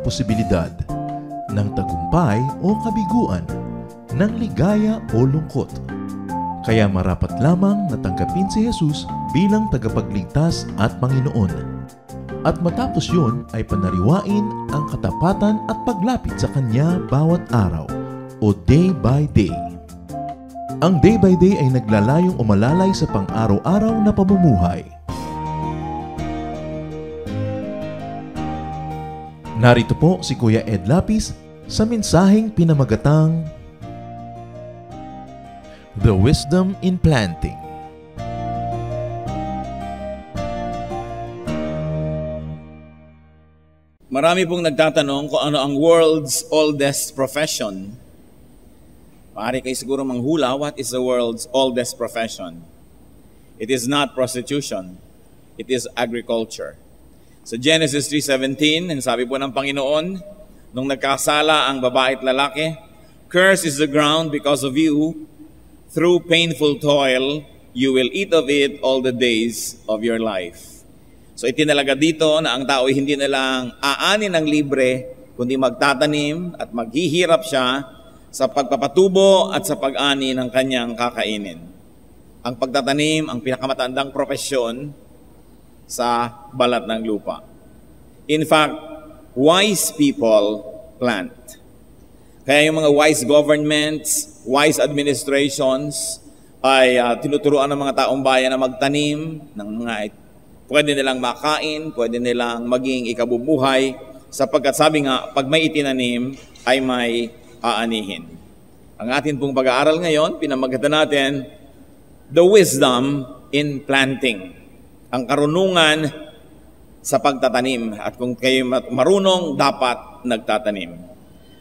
posibilidad ng tagumpay o kabiguan, ng ligaya o lungkot. Kaya marapat lamang na tanggapin si Jesus bilang tagapagligtas at Panginoon. At matapos yun ay panariwain ang katapatan at paglapit sa Kanya bawat araw o day by day. Ang day by day ay naglalayong umalalay sa pang-araw-araw na pamumuhay. Narito po si Kuya Ed Lapis sa mensaheng pinamagatang The Wisdom in Planting. Marami pong nagtatanong kung ano ang world's oldest profession. Maaari kayo siguro manghula, what is the world's oldest profession? It is not prostitution. It is agriculture. Sa Genesis 3:17, ang sabi po ng Panginoon, nung nagkasala ang babae at lalaki, "Cursed is the ground because of you. Through painful toil, you will eat of it all the days of your life." So itinalaga dito na ang tao ay hindi na lang aanin ng libre, kundi magtatanim at maghihirap siya sa pagpapatubo at sa pag-ani ng kanyang kakainin. Ang pagtatanim, ang pinakamatandang propesyon sa balat ng lupa. In fact, wise people plant. Kaya yung mga wise governments, wise administrations ay tinuturuan ng mga taong bayan na magtanim ng mga pwede nilang makain, pwede nilang maging ikabubuhay, sapagkat sabi nga, pag may itinanim ay may aanihin. Ang atin pong pag-aaral ngayon, pinamagatan natin, The Wisdom in Planting. Ang karunungan sa pagtatanim. At kung kayo marunong, dapat nagtatanim.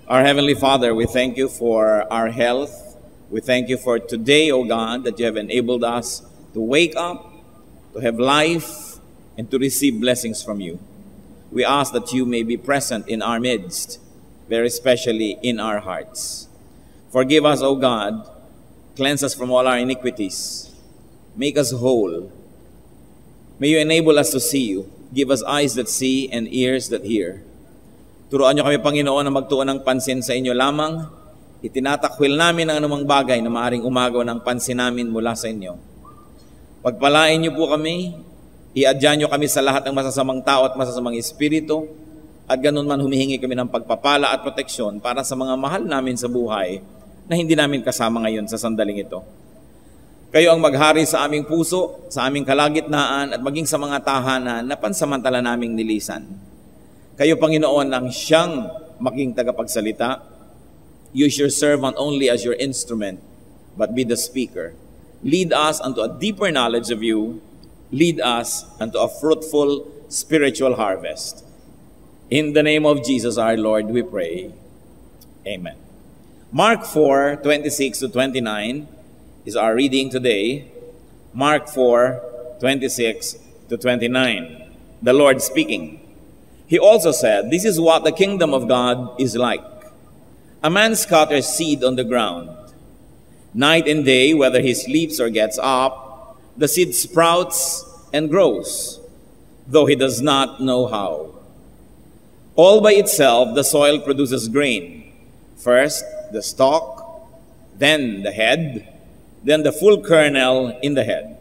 Our Heavenly Father, we thank you for our health. We thank you for today, O God, that you have enabled us to wake up, to have life, and to receive blessings from you. We ask that you may be present in our midst, very especially in our hearts. Forgive us, O God. Cleanse us from all our iniquities. Make us whole. May you enable us to see you. Give us eyes that see and ears that hear. Turuan niyo kami, Panginoon, na magtuon ng pansin sa inyo lamang. Itinatakwil namin ang anumang bagay na maaring umagaw ng pansin namin mula sa inyo. Pagpalain niyo po kami, iadyan niyo kami sa lahat ng masasamang tao at masasamang espiritu, at ganun man humihingi kami ng pagpapala at proteksyon para sa mga mahal namin sa buhay na hindi namin kasama ngayon sa sandaling ito. Kayo ang maghari sa aming puso, sa aming kalagitnaan, at maging sa mga tahanan na pansamantala naming nilisan. Kayo, Panginoon, ang siyang maging tagapagsalita. Use your servant only as your instrument, but be the speaker. Lead us unto a deeper knowledge of you. Lead us unto a fruitful spiritual harvest. In the name of Jesus our Lord, we pray. Amen. Mark 4:26-29 is our reading today. Mark 4:26-29. The Lord speaking. He also said, "This is what the kingdom of God is like. A man scatters seed on the ground. Night and day, whether he sleeps or gets up, the seed sprouts and grows, though he does not know how. All by itself, the soil produces grain. First, the stalk, then the head, then the full kernel in the head.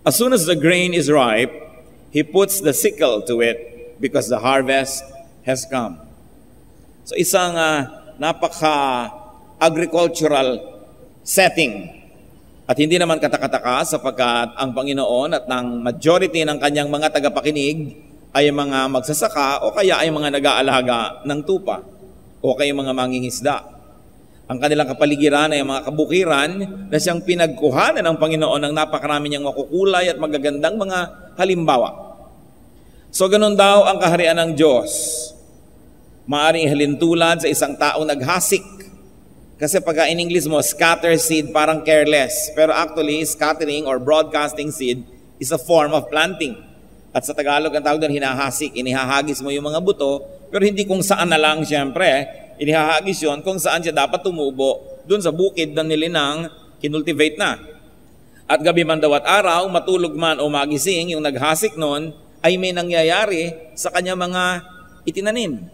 As soon as the grain is ripe, he puts the sickle to it because the harvest has come." So isang napaka-agricultural setting. At hindi naman katakataka sapagkat ang Panginoon at ng majority ng kanyang mga tagapakinig ay mga magsasaka o kaya ay mga nag-aalaga ng tupa o kaya mga mangingisda. Ang kanilang kapaligiran ay mga kabukiran na siyang pinagkuhanan ng Panginoon ng napakarami niyang makukulay at magagandang mga halimbawa. So ganun daw ang kaharian ng Diyos. Maaring halintulad sa isang taong naghasik. Kasi pagka in English mo, scatter seed, parang careless. Pero actually, scattering or broadcasting seed is a form of planting. At sa Tagalog, ang tawag doon, hinahasik. Inihahagis mo yung mga buto, pero hindi kung saan na lang, siyempre. Inihahagis yun kung saan siya dapat tumubo. Doon sa bukid ng nilinang, kinultivate na. At gabi man daw at araw, matulog man o magising, yung naghasik noon, ay may nangyayari sa kanya mga itinanim.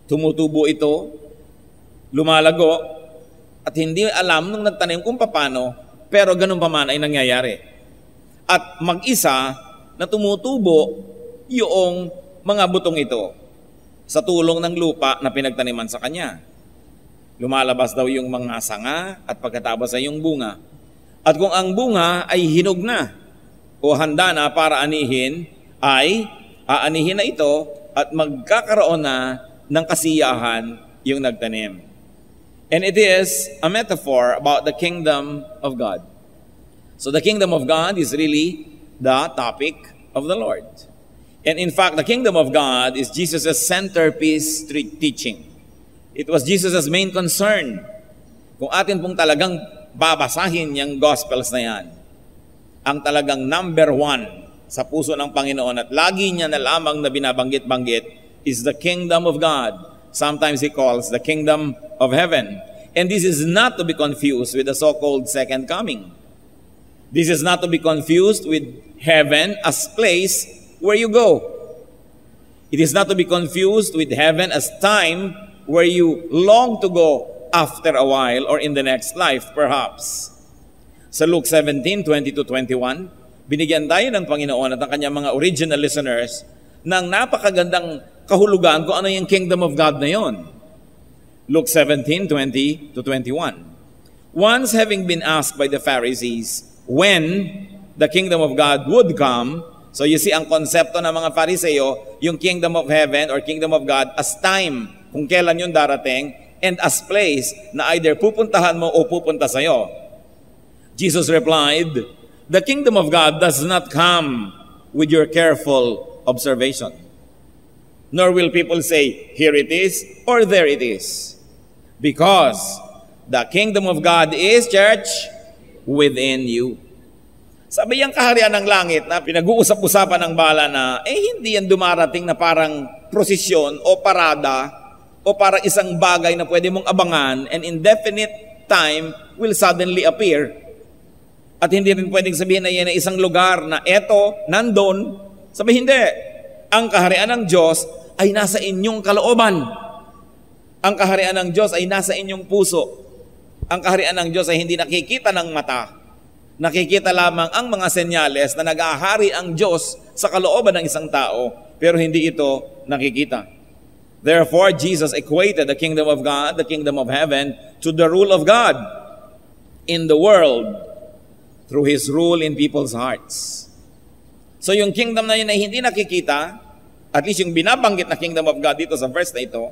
Tumutubo ito, lumalago, at hindi alam nung nagtanim kung paano, pero ganun pa man ay nangyayari. At mag-isa na tumutubo yung mga butong ito sa tulong ng lupa na pinagtaniman sa kanya. Lumalabas daw yung mga sanga at pagkatapos ay yung bunga. At kung ang bunga ay hinog na o handa na para anihin, ay aanihin na ito at magkakaroon na ng kasiyahan yung nagtanim. And it is a metaphor about the kingdom of God. So the kingdom of God is really the topic of the Lord. And in fact, the kingdom of God is Jesus' centerpiece teaching. It was Jesus' main concern. Kung atin pong talagang babasahin yung Gospels na yan, ang talagang number one sa puso ng Panginoon at lagi niya na lamang na binabanggit-banggit is the kingdom of God. Sometimes He calls the kingdom of heaven. And this is not to be confused with the so-called second coming. This is not to be confused with heaven as place where you go. It is not to be confused with heaven as time where you long to go after a while or in the next life, perhaps. Sa Luke 17:20-21, binigyan tayo ng Panginoon at ang kanyang mga original listeners ng napakagandang kahulugan kung ano yung kingdom of God na yon. Luke 17:20-21. Once having been asked by the Pharisees when the kingdom of God would come, so you see ang konsepto ng mga Fariseo, yung kingdom of heaven or kingdom of God as time, kung kailan yun darating, and as place na either pupuntahan mo o pupunta sa'yo. Jesus replied, the kingdom of God does not come with your careful observation. Nor will people say, here it is, or there it is. Because the kingdom of God is, church, within you. Sabi yung kaharian ng langit na pinag-uusap-usapan ng bala na, hindi yan dumarating na parang prosesyon o parada o para isang bagay na pwede mong abangan and indefinite time will suddenly appear. At hindi rin pwedeng sabihin na yan ay isang lugar na eto, nandun. Sabi hindi. Ang kaharian ng Diyos ay nasa inyong kalooban. Ang kaharian ng Diyos ay nasa inyong puso. Ang kaharian ng Diyos ay hindi nakikita ng mata. Nakikita lamang ang mga senyales na nag-ahari ang Diyos sa kalooban ng isang tao, pero hindi ito nakikita. Therefore, Jesus equated the kingdom of God, the kingdom of heaven, to the rule of God in the world through His rule in people's hearts. So yung kingdom na yun ay hindi nakikita, at least yung binabanggit na kingdom of God dito sa verse na ito,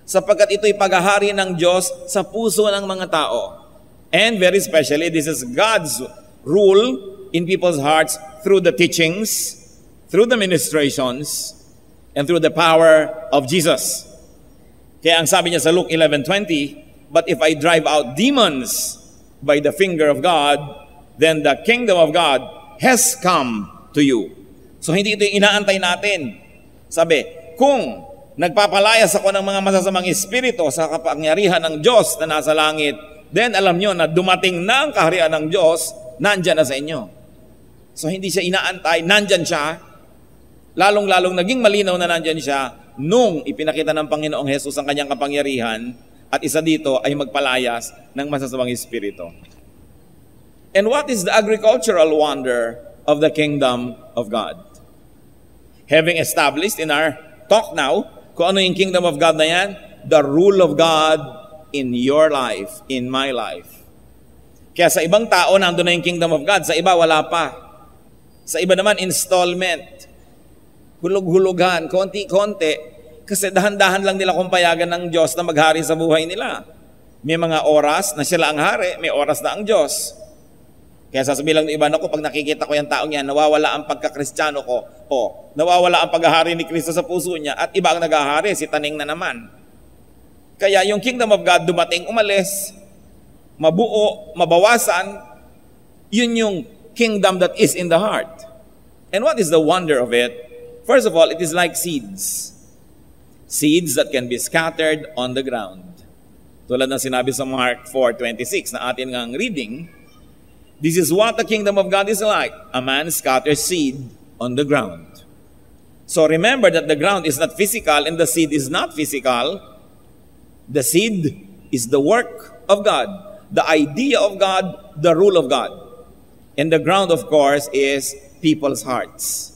sapagkat ito'y paghahari ng Diyos sa puso ng mga tao. And very especially, this is God's rule in people's hearts through the teachings, through the ministrations, and through the power of Jesus. Kaya ang sabi niya sa Luke 11:20, but if I drive out demons by the finger of God, then the kingdom of God has come to you. So hindi ito yung inaantay natin. Sabi, kung nagpapalayas ako ng mga masasamang espiritu sa kapangyarihan ng Diyos na nasa langit, then alam nyo na dumating na ang kaharian ng Diyos, nandyan na sa inyo. So hindi siya inaantay, nandyan siya. Lalong-lalong naging malinaw na nandyan siya nung ipinakita ng Panginoong Hesus ang kanyang kapangyarihan at isa dito ay magpalayas ng masasamang espiritu. And what is the agricultural wonder of the kingdom of God? Having established in our talk now, kung ano yung kingdom of God na yan, the rule of God in your life, in my life. Kaya sa ibang tao, nandun na yung kingdom of God. Sa iba, wala pa. Sa iba naman, installment. Hulog-hulugan, konti-konti. Kasi dahan-dahan lang nila kung payagan ng Diyos na maghari sa buhay nila. May mga oras na sila ang hari, may oras na ang Diyos. Kaya sasabihin lang ng iba, pag nakikita ko yung taong yan, nawawala ang pagkakristyano ko, o nawawala ang paghahari ni Kristo sa puso niya, at iba ang naghahari, si Taning na naman. Kaya yung kingdom of God dumating, umalis, mabuo, mabawasan, yun yung kingdom that is in the heart. And what is the wonder of it? First of all, it is like seeds. Seeds that can be scattered on the ground. Tulad ng sinabi sa Mark 4:26 na atin ngang reading, this is what the kingdom of God is like. A man scatters seed on the ground. So remember that the ground is not physical and the seed is not physical. The seed is the work of God, the idea of God, the rule of God. And the ground, of course, is people's hearts.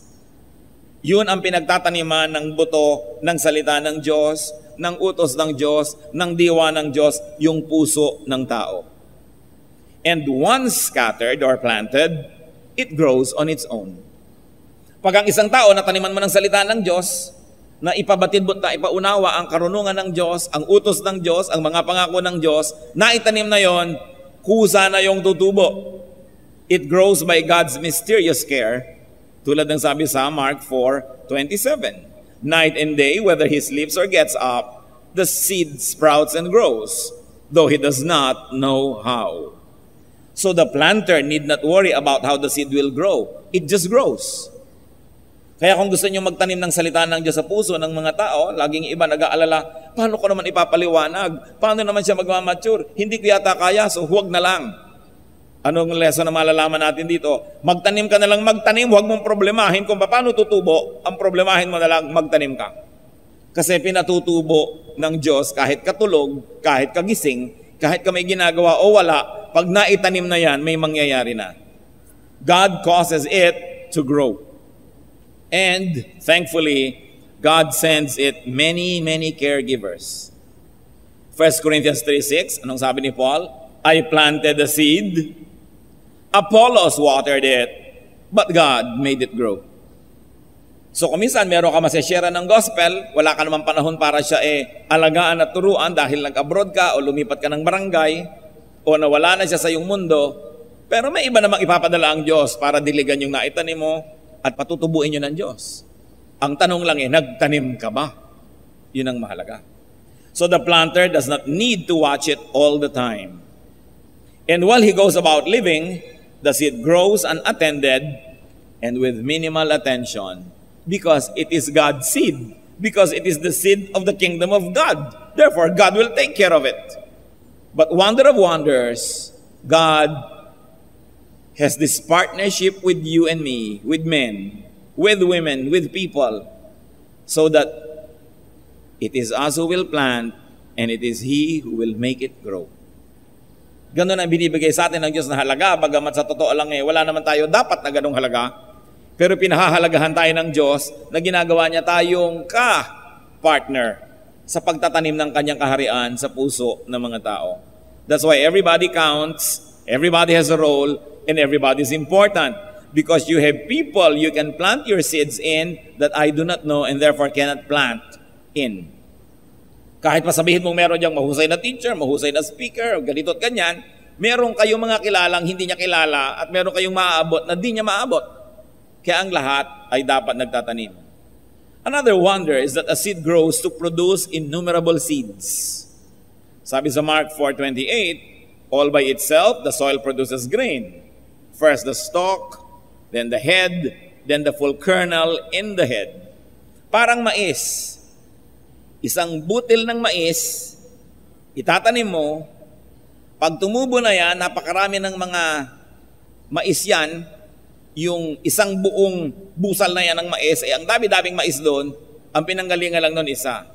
Yun ang pinagtataniman ng buto, ng salita ng Diyos, ng utos ng Diyos, ng diwa ng Diyos, yung puso ng tao. And once scattered or planted, it grows on its own. Pag ang isang tao nataniman mo ng salita ng Diyos, na ipabatid mo na ipaunawa ang karunungan ng Diyos, ang utos ng Diyos, ang mga pangako ng Diyos, na itanim na yon, kusa na yung tutubo. It grows by God's mysterious care, tulad ng sabi sa Mark 4:27. Night and day, whether he sleeps or gets up, the seed sprouts and grows, though he does not know how. So the planter need not worry about how the seed will grow. It just grows. Kaya kung gusto nyo magtanim ng salita ng Diyos sa puso ng mga tao, laging iba nag-aalala, paano ko naman ipapaliwanag? Paano naman siya magmamature? Hindi ko yata kaya, so huwag na lang. Anong lesson na malalaman natin dito? Magtanim ka na lang magtanim, huwag mong problemahin kung paano tutubo. Ang problemahin mo na lang, magtanim ka. Kasi pinatutubo ng Diyos kahit katulog, kahit kagising, kahit ka may ginagawa o wala, pag naitanim na yan, may mangyayari na. God causes it to grow. And thankfully, God sends it many, many caregivers. 1 Corinthians 3:6, anong sabi ni Paul? I planted the seed, Apollos watered it, but God made it grow. So kung minsan meron ka maseshare ng gospel, wala ka naman panahon para siya alagaan at turuan dahil nag-abroad ka o lumipat ka ng barangay o nawala na siya sa iyong mundo, pero may iba namang ipapadala ang Diyos para diligan yung naitanim mo at patutubuin yun ng Diyos. Ang tanong lang nagtanim ka ba? Yun ang mahalaga. So the planter does not need to watch it all the time. And while he goes about living, the seed grows unattended and with minimal attention because it is God's seed, because it is the seed of the kingdom of God. Therefore, God will take care of it. But wonder of wonders, God has this partnership with you and me, with men, with women, with people, so that it is us who will plant and it is He who will make it grow. Ganun ang binibigay sa atin ng Diyos na halaga, bagamat sa totoo lang wala naman tayo dapat na ganung halaga, pero pinahahalagahan tayo ng Diyos na ginagawa niya tayong ka-partner sa pagtatanim ng kanyang kaharian sa puso ng mga tao. That's why everybody counts, everybody has a role, and everybody is important. Because you have people you can plant your seeds in that I do not know and therefore cannot plant in. Kahit pasabihin mong meron diyang mahusay na teacher, mahusay na speaker, ganito at ganyan, meron kayong mga kilalang hindi niya kilala at meron kayong maaabot na di niya maabot. Kaya ang lahat ay dapat nagtatanim. Another wonder is that a seed grows to produce innumerable seeds. Sabi sa Mark 4:28, all by itself, the soil produces grain. First the stalk, then the head, then the full kernel in the head. Parang mais. Isang butil ng mais, itatanim mo, pag tumubo na yan, napakarami ng mga mais yan, yung isang buong busal na yan ng mais, ang dami-daming mais doon, ang pinanggalingan lang doon isa.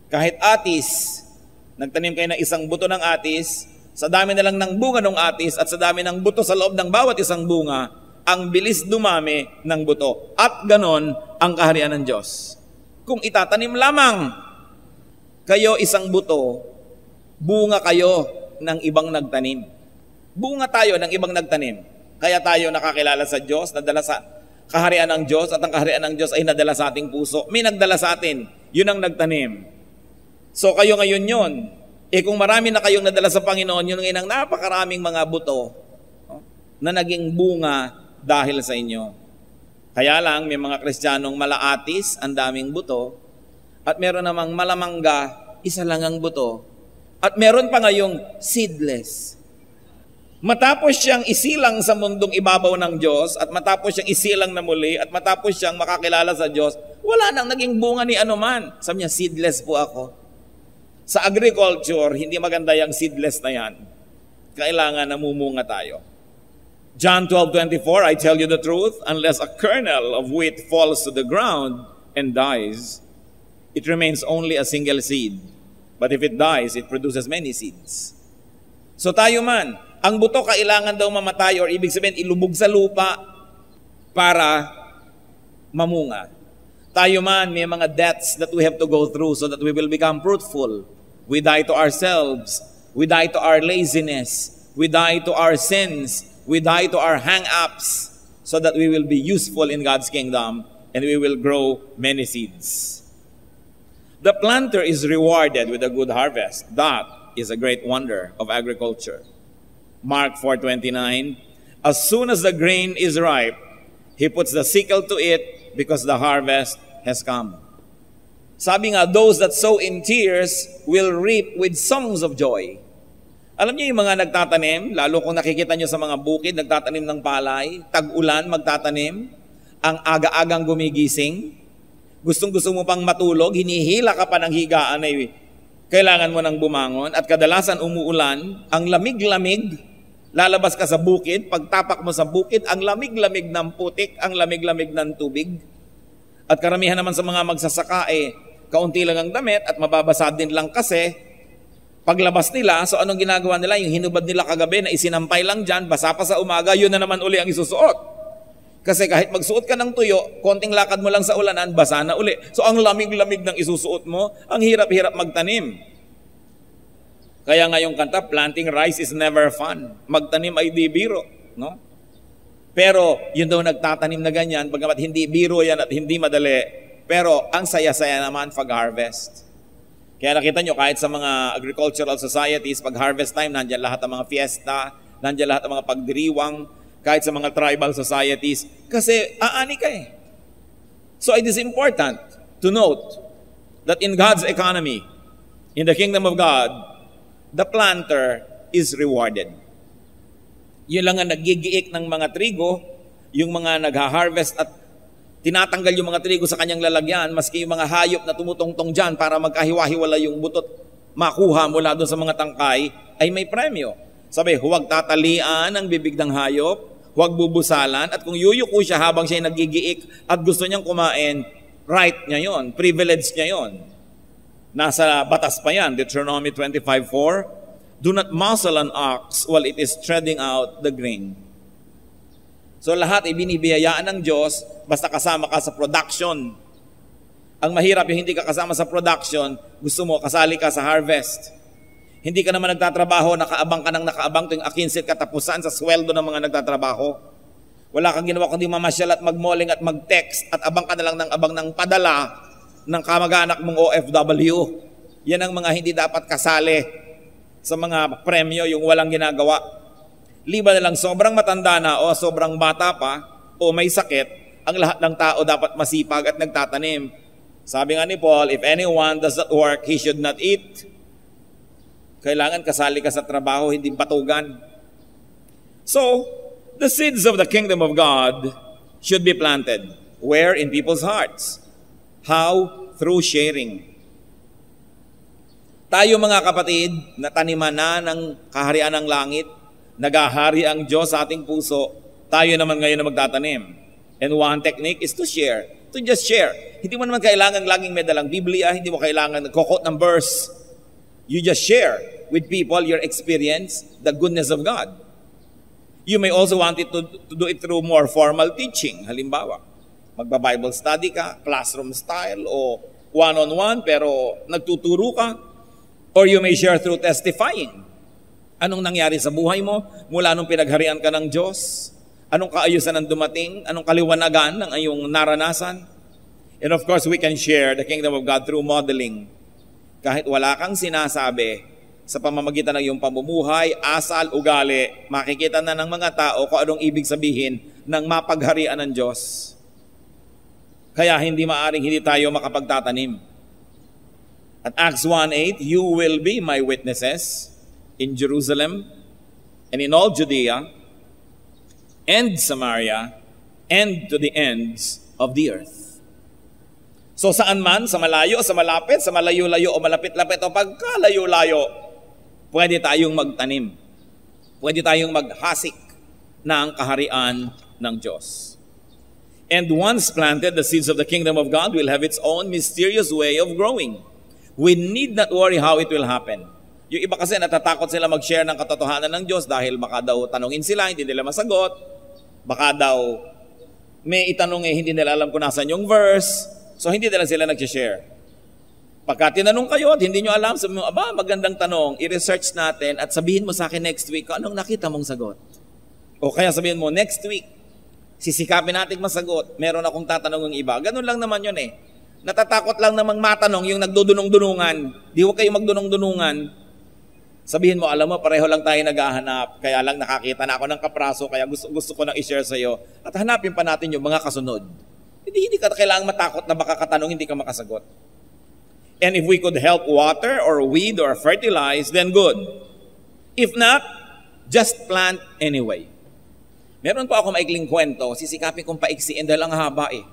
Kahit atis, nagtanim kayo ng isang buto ng atis, sa dami na lang ng bunga ng atis at sa dami ng buto sa loob ng bawat isang bunga, ang bilis dumami ng buto. At ganon ang kaharian ng Diyos. Kung itatanim lamang kayo isang buto, bunga kayo ng ibang nagtanim. Bunga tayo ng ibang nagtanim. Kaya tayo nakakilala sa Diyos, nadala sa kaharian ng Diyos, at ang kaharian ng Diyos ay nadala sa ating puso. May nagdala sa atin, yun ang nagtanim. So kayo ngayon yun. Kung marami na kayong nadala sa Panginoon, yun ngayon ang napakaraming mga buto na naging bunga dahil sa inyo. Kaya lang, may mga Kristiyanong malaatis, ang daming buto, at meron namang malamangga, isa lang ang buto. At meron pa ngayong seedless. Matapos siyang isilang sa mundong ibabaw ng Diyos, at matapos siyang isilang na muli, at matapos siyang makakilala sa Diyos, wala nang naging bunga ni anuman. Sabi niya, seedless po ako. Sa agriculture, hindi maganda yung seedless na yan. Kailangan namumunga tayo. John 12:24, I tell you the truth, unless a kernel of wheat falls to the ground and dies, it remains only a single seed. But if it dies, it produces many seeds. So tayo man, ang buto kailangan daw mamatay or ibig sabihin ilubog sa lupa para mamunga. Tayo man, may mga deaths that we have to go through so that we will become fruitful. We die to ourselves. We die to our laziness. We die to our sins. We die to our hang-ups so that we will be useful in God's kingdom and we will grow many seeds. The planter is rewarded with a good harvest. That is a great wonder of agriculture. Mark 4:29, as soon as the grain is ripe, he puts the sickle to it because the harvest has come. Sabi nga, those that sow in tears will reap with songs of joy. Alam niyo yung mga nagtatanim, lalo kung nakikita niyo sa mga bukid, nagtatanim ng palay, tag-ulan, magtatanim, ang aga-agang gumigising, gustong-gusto mo pang matulog, hinihila ka pa ng higaan ay kailangan mo nang bumangon, at kadalasan umuulan, ang lamig-lamig, lalabas ka sa bukid, pagtapak mo sa bukid, ang lamig-lamig ng putik, ang lamig-lamig ng tubig. At karamihan naman sa mga magsasaka, kaunti lang ang damit at mababasa din lang kasi, paglabas nila, so anong ginagawa nila? Yung hinubad nila kagabi na isinampay lang dyan, basa pa sa umaga, yun na naman uli ang isusuot. Kasi kahit magsuot ka ng tuyo, konting lakad mo lang sa ulanan, basa na uli. So ang lamig-lamig ng isusuot mo, ang hirap-hirap magtanim. Kaya nga yung kanta, planting rice is never fun. Magtanim ay di biro. No? Pero yun daw nagtatanim na ganyan, bagamat hindi biro yan at hindi madali. Pero ang saya-saya naman pag-harvest. Kaya nakita nyo, kahit sa mga agricultural societies, pag harvest time, nandiyan lahat ng mga fiesta, nandiyan lahat ng mga pagdiriwang, kahit sa mga tribal societies, kasi aani ka eh. So it is important to note that in God's economy, in the kingdom of God, the planter is rewarded. Yun lang ang nagigiik ng mga trigo, yung mga nagha-harvest at tinatanggal yung mga trigo sa kanyang lalagyan, maski yung mga hayop na tumutungtong dyan para magkahiwa-hiwala yung butot makuha mula doon sa mga tangkay, ay may premyo. Sabi, huwag tatalian ang bibig ng hayop, huwag bubusalan, at kung yuyuko siya habang siya nagigiik at gusto niyang kumain, right niya yon, privilege niya yon. Nasa batas pa yan, Deuteronomy 25:4, do not muzzle an ox while it is treading out the grain. So lahat ay binibiyayaan ng Diyos, basta kasama ka sa production. Ang mahirap yung hindi ka kasama sa production, gusto mo kasali ka sa harvest. Hindi ka naman nagtatrabaho, nakaabang ka ng nakaabang tuwing 15 katapusan sa sweldo ng mga nagtatrabaho. Wala kang ginawa kundi mamasyal at magmalling at mag-text at abang ka na lang ng abang ng padala ng kamag-anak mong OFW. Yan ang mga hindi dapat kasali sa mga premyo, yung walang ginagawa. Liba na lang sobrang matanda na o sobrang bata pa o may sakit, ang lahat ng tao dapat masipag at nagtatanim. Sabi nga ni Paul, if anyone does not work, he should not eat. Kailangan kasali ka sa trabaho, hindi batugan. So, the seeds of the kingdom of God should be planted. Where? In people's hearts. How? Through sharing. Tayo mga kapatid, nataniman na ng kaharian ng langit, nagahari ang Diyos sa ating puso, tayo naman ngayon na magtatanim. And one technique is to share. To just share. Hindi mo naman kailangan laging may dalang Biblia, hindi mo kailangan nagkukot ng verse. You just share with people your experience, the goodness of God. You may also want it to do it through more formal teaching. Halimbawa, magba-Bible study ka, classroom style, o one-on-one, pero nagtuturo ka. Or you may share through testifying. Anong nangyari sa buhay mo mula nung pinagharian ka ng Diyos? Anong kaayusan ang dumating? Anong kaliwanagan ng iyong naranasan? And of course, we can share the kingdom of God through modeling. Kahit wala kang sinasabi, sa pamamagitan ng iyong pamumuhay, asal, ugali, makikita na ng mga tao kung anong ibig sabihin ng mapagharian ng Diyos. Kaya hindi maaring hindi tayo makapagtatanim. At Acts 1:8, you will be my witnesses in Jerusalem, and in all Judea, and Samaria, and to the ends of the earth. So saan man, sa malayo, sa malapit, sa malayo-layo o malapit-lapit o pagkalayo-layo, pwede tayong magtanim. Pwede tayong maghasik ng kaharian ng Diyos. And once planted, the seeds of the kingdom of God will have its own mysterious way of growing. We need not worry how it will happen. Yung iba kasi natatakot sila mag-share ng katotohanan ng Diyos dahil baka daw tanungin sila, hindi nila masagot. Baka daw may itanong hindi nila alam kung nasan yung verse. So hindi nila sila nag-share. Pagka tinanong kayo at hindi nyo alam, sabi mo, magandang tanong, i-research natin at sabihin mo sa akin next week kung anong nakita mong sagot. O kaya sabihin mo, next week, sisikapin natin masagot. Meron akong tatanong ng iba. Ganun lang naman yun eh. Natatakot lang namang matanong yung nagdudunong-dunungan. Di huwag kayo magdunong-dunungan. Sabihin mo, alam mo, pareho lang tayo naghahanap. Kaya lang nakakita na ako ng kapraso, kaya gusto ko nang i-share sa iyo. At hanapin pa natin yung mga kasunod. Hindi ka kailangang matakot na baka katanong hindi ka makasagot. And if we could help water or weed or fertilize, then good. If not, just plant anyway. Meron pa ako maikling kwento, sisikapin kong paiksiin dahil ang haba eh.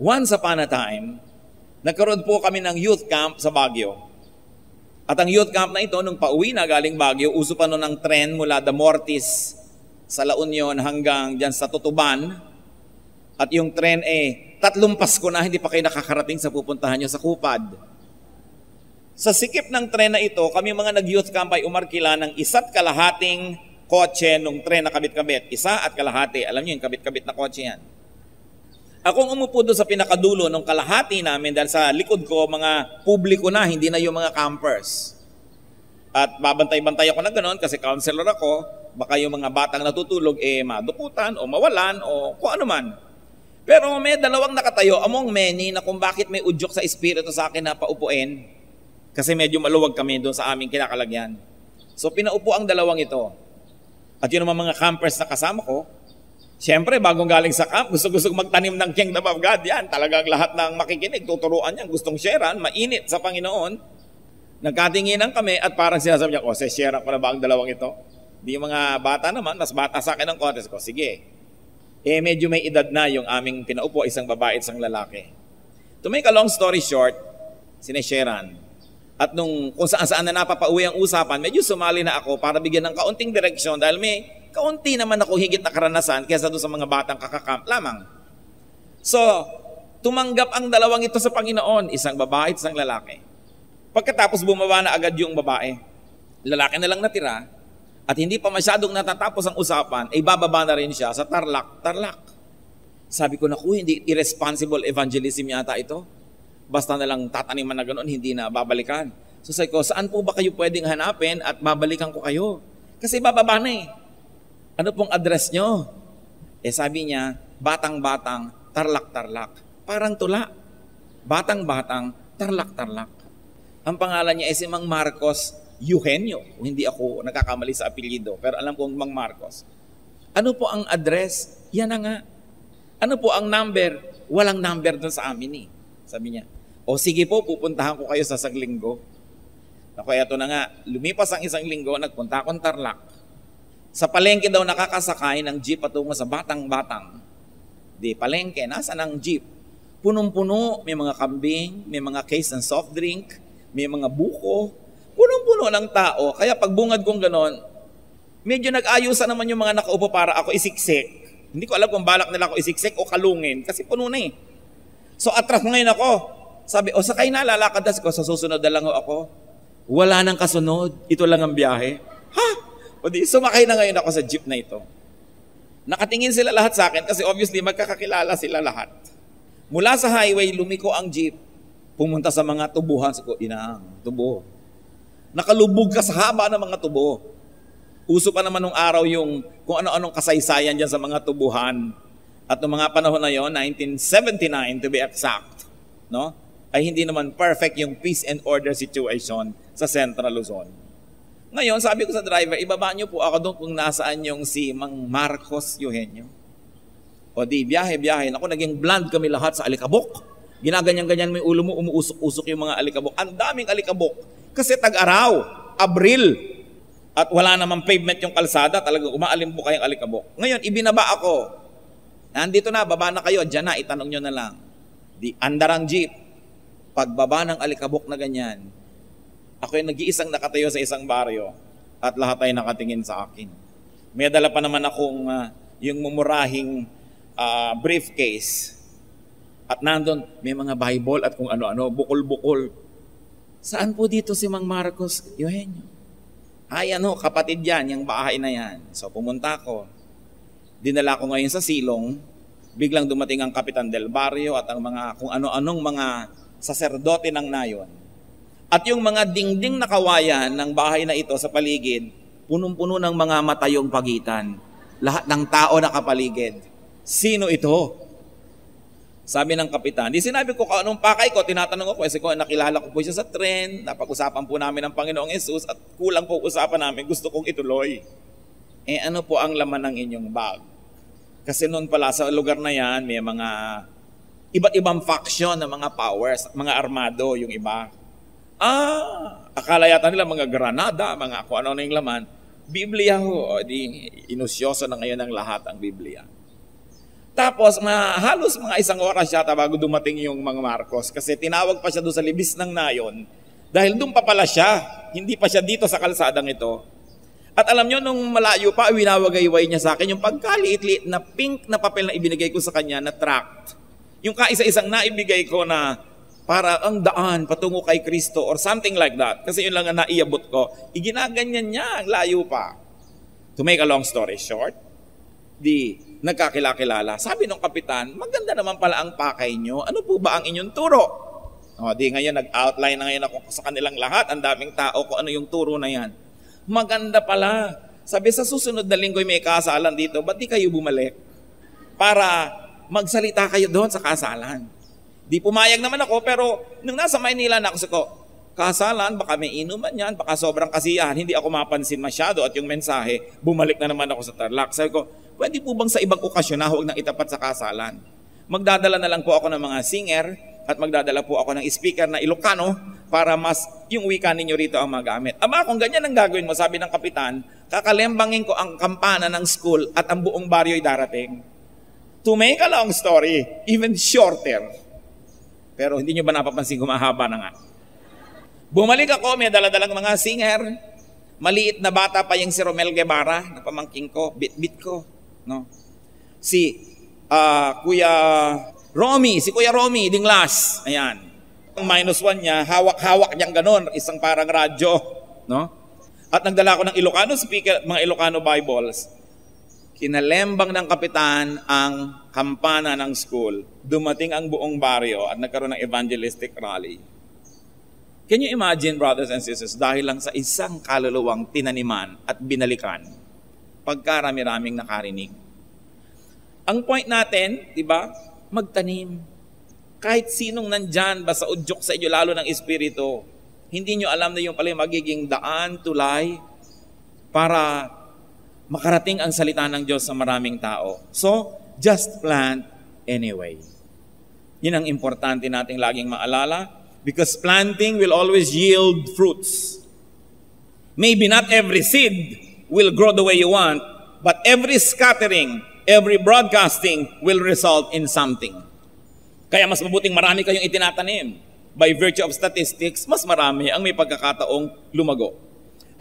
Once upon a time, nagkaroon po kami ng youth camp sa Baguio. At ang youth camp na ito, nung pauwi na galing Baguio, uso pa noon ng tren mula Damortis sa La Union hanggang dyan sa Tutuban. At yung tren 3 Pasko na hindi pa kayo nakakarating sa pupuntahan nyo sa Kupad. Sa sikip ng tren na ito, kami mga nag-youth camp ay umarkila ng 1.5 kotse nung tren na kabit-kabit. 1.5 Alam nyo yung kabit-kabit na kotse yan. Akong umupo doon sa pinakadulo ng kalahati namin dahil sa likod ko, mga publiko na, hindi na yung mga campers. At babantay-bantay ako na gano'n kasi counselor ako, baka yung mga batang natutulog madukutan o mawalan o kung ano man. Pero may dalawang nakatayo among many na kung bakit may udyok sa espiritu sa akin na paupuin. Kasi medyo maluwag kami doon sa aming kinakalagyan. So pinaupo ang dalawang ito. At yun naman mga campers na kasama ko, siyempre, bagong galing sa camp, gusto magtanim ng kingdom of God. Yan, talagang lahat ng makikinig, tuturuan yan, gustong sharean, mainit sa Panginoon. Nagkatinginan kami at parang sinasabi niya, sharean ko na ba ang dalawang ito? Di mga bata naman, mas bata sa akin ng kontes ko. Sige. Medyo may edad na yung aming pinaupo, isang babae at isang lalaki. To make a long story short, sinesharean. At kung saan na napapauwi ang usapan, medyo sumali na ako para bigyan ng kaunting direksyon dahil may kaunti naman ako higit na karanasan kaysa doon sa mga batang kakakamp lamang. So, tumanggap ang dalawang ito sa Panginoon, isang babae at isang lalaki. Pagkatapos bumaba na agad yung babae, lalaki na lang natira, at hindi pa masyadong natatapos ang usapan, bababa na rin siya sa Tarlac. Sabi ko, naku, hindi irresponsible evangelism yata ito. Basta na lang tataniman na ganoon, hindi na babalikan. So sabi ko, saan po ba kayo pwedeng hanapin at babalikan ko kayo? Kasi bababa na eh. Ano pong address nyo? Sabi niya, batang-batang, Tarlac. Parang tula. Batang-batang, Tarlac. Ang pangalan niya ay si Mang Marcos Eugenio. Hindi ako nagkakamali sa apelyido, pero alam kong Mang Marcos. Ano po ang address? Yan na nga. Ano po ang number? Walang number doon sa amin eh. Sabi niya, sige po, pupuntahan ko kayo sa isang linggo. Kaya ito na nga, lumipas ang isang linggo, nagpunta akong Tarlac. Sa palengke daw nakakasakay ng jeep patungo sa batang-batang. Di palengke, nasaan ang jeep? Punong-puno, may mga kambing, may mga case ng soft drink, may mga buko, punong-puno ng tao. Kaya pag bungad kong ganon, medyo nag-ayusan naman yung mga nakaupo para ako isiksik. Hindi ko alam kung balak nila ako isiksik o kalungin kasi puno na eh. So atras ngayon ako. Sabi, sakay na, lalakad ko. Sa susunod na lang ako. Wala nang kasunod. Ito lang ang biyahe. Ha? Sumakay na ngayon ako sa jeep na ito. Nakatingin sila lahat sa akin kasi obviously magkakakilala sila lahat. Mula sa highway, lumiko ang jeep. Pumunta sa mga tubuhan. Sabi ko, tubo. Nakalubog ka sa haba ng mga tubo. Uso pa naman nung araw yung kung ano-anong kasaysayan dyan sa mga tubuhan. At noong mga panahon na yon, 1979 to be exact, no? Ay hindi naman perfect yung peace and order situation sa Central Luzon. Ngayon, sabi ko sa driver, ibaba niyo po ako doon kung nasaan yung si Mang Marcos Eugenio. Biyahe. Naku, naging bland kami lahat sa alikabok. Ginaganyan-ganyan mo yung ulo mo, umuusok-usok yung mga alikabok. Ang daming alikabok. Kasi tag-araw, Abril, at wala namang pavement yung kalsada, talagang umaalimbo kayong alikabok. Ngayon, ibinaba ako. Nandito na, baba na kayo, dyan na, itanong nyo na lang. Andar ang jeep. Pagbaba ng alikabok na ganyan, ako yung nag-iisang nakatayo sa isang baryo at lahat ay nakatingin sa akin. May dala pa naman akong yung mumurahing briefcase. At nandun, may mga Bible at kung ano-ano, bukol-bukol. Saan po dito si Mang Marcos Eugenio? Ay kapatid yan, yung bahay na yan. So pumunta ko. Dinala ko ngayon sa silong. Biglang dumating ang Kapitan del Barrio at ang mga kung ano-anong mga saserdote ng nayon. At yung mga dingding na kawayan ng bahay na ito sa paligid, punong-puno ng mga matayong pagitan. Lahat ng tao nakapaligid. Sino ito? Sabi ng kapitan, di sinabi ko kung anong pakay ko, tinatanong ko kasi ko nakilala ko po siya sa trend, napag-usapan po namin ng Panginoong Yesus at kulang po usapan namin, gusto kong ituloy. Ano po ang laman ng inyong bag? Kasi noon pala sa lugar na yan, may mga iba't ibang faction ng mga powers, mga armado yung iba. Akala yata nila mga granada, mga kung ano na yung laman. Biblia ho, di inusyoso na ngayon ng lahat ang Biblia. Tapos halos mga 1 oras yata bago dumating yung mga Marcos kasi tinawag pa siya doon sa libis ng nayon dahil doon pa pala siya, hindi pa siya dito sa kalsadang ito. At alam nyo, nung malayo pa, winawagayway niya sa akin yung pagkaliit-liit na pink na papel na ibinigay ko sa kanya na tract. Yung kaisa-isang naibigay ko na para ang daan patungo kay Kristo or something like that. Kasi yun lang ang naiabot ko. Iginaganyan niya, ang layo pa. To make a long story short, nagkakilala. Sabi ng kapitan, maganda naman pala ang pakay nyo. Ano po ba ang inyong turo? Ngayon nag-outline na ngayon ako sa kanilang lahat. Ang daming tao kung ano yung turo na yan. Maganda pala. Sabi sa susunod na linggo may kasalan dito, ba't di kayo bumalik? Para magsalita kayo doon sa kasalan. Di pumayag naman ako, pero nung nasa Maynila na ako, kasalan, baka may inuman yan, baka sobrang kasiyahan, hindi ako mapansin masyado at yung mensahe, bumalik na naman ako sa Tarlac. Sabi ko, pwede po bang sa ibang okasyon na huwag nang itapat sa kasalan? Magdadala na lang po ako ng mga singer at magdadala po ako ng speaker na Ilocano para mas yung wika ninyo rito ang magamit. Kung ganyan ang gagawin mo, sabi ng kapitan, kakalembangin ko ang kampana ng school at ang buong baryo'y darating. To make a long story, even shorter. Pero hindi nyo ba napapansin kumahaba na nga? Bumalik ako, may daladalang mga singer. Maliit na bata pa yung si Romel Guevara, na pamangking ko, bit-bit ko. No? Si Kuya Romy, Dinglas. Ayan. Ang -1 niya, hawak-hawak niyang ganon, isang parang radyo. No? At nagdala ko ng Ilocano speaker, mga Ilocano Bibles. Kinalembang ng kapitan ang kampana ng school. Dumating ang buong baryo at nagkaroon ng evangelistic rally. Can you imagine, brothers and sisters, dahil lang sa isang kaluluwang tinaniman at binalikan, pagkarami-raming nakarinig. Ang point natin, di ba, magtanim. Kahit sinong nandyan, basta udyok sa inyo, lalo ng Espiritu, hindi nyo alam na yung pala yung magiging daan, tulay, para makarating ang salita ng Diyos sa maraming tao. So, just plant anyway. Yun ang importante nating laging maalala, because planting will always yield fruits. Maybe not every seed will grow the way you want, but every scattering, every broadcasting will result in something. Kaya mas mabuting marami kayong itinatanim. By virtue of statistics, mas marami ang may pagkakataong lumago.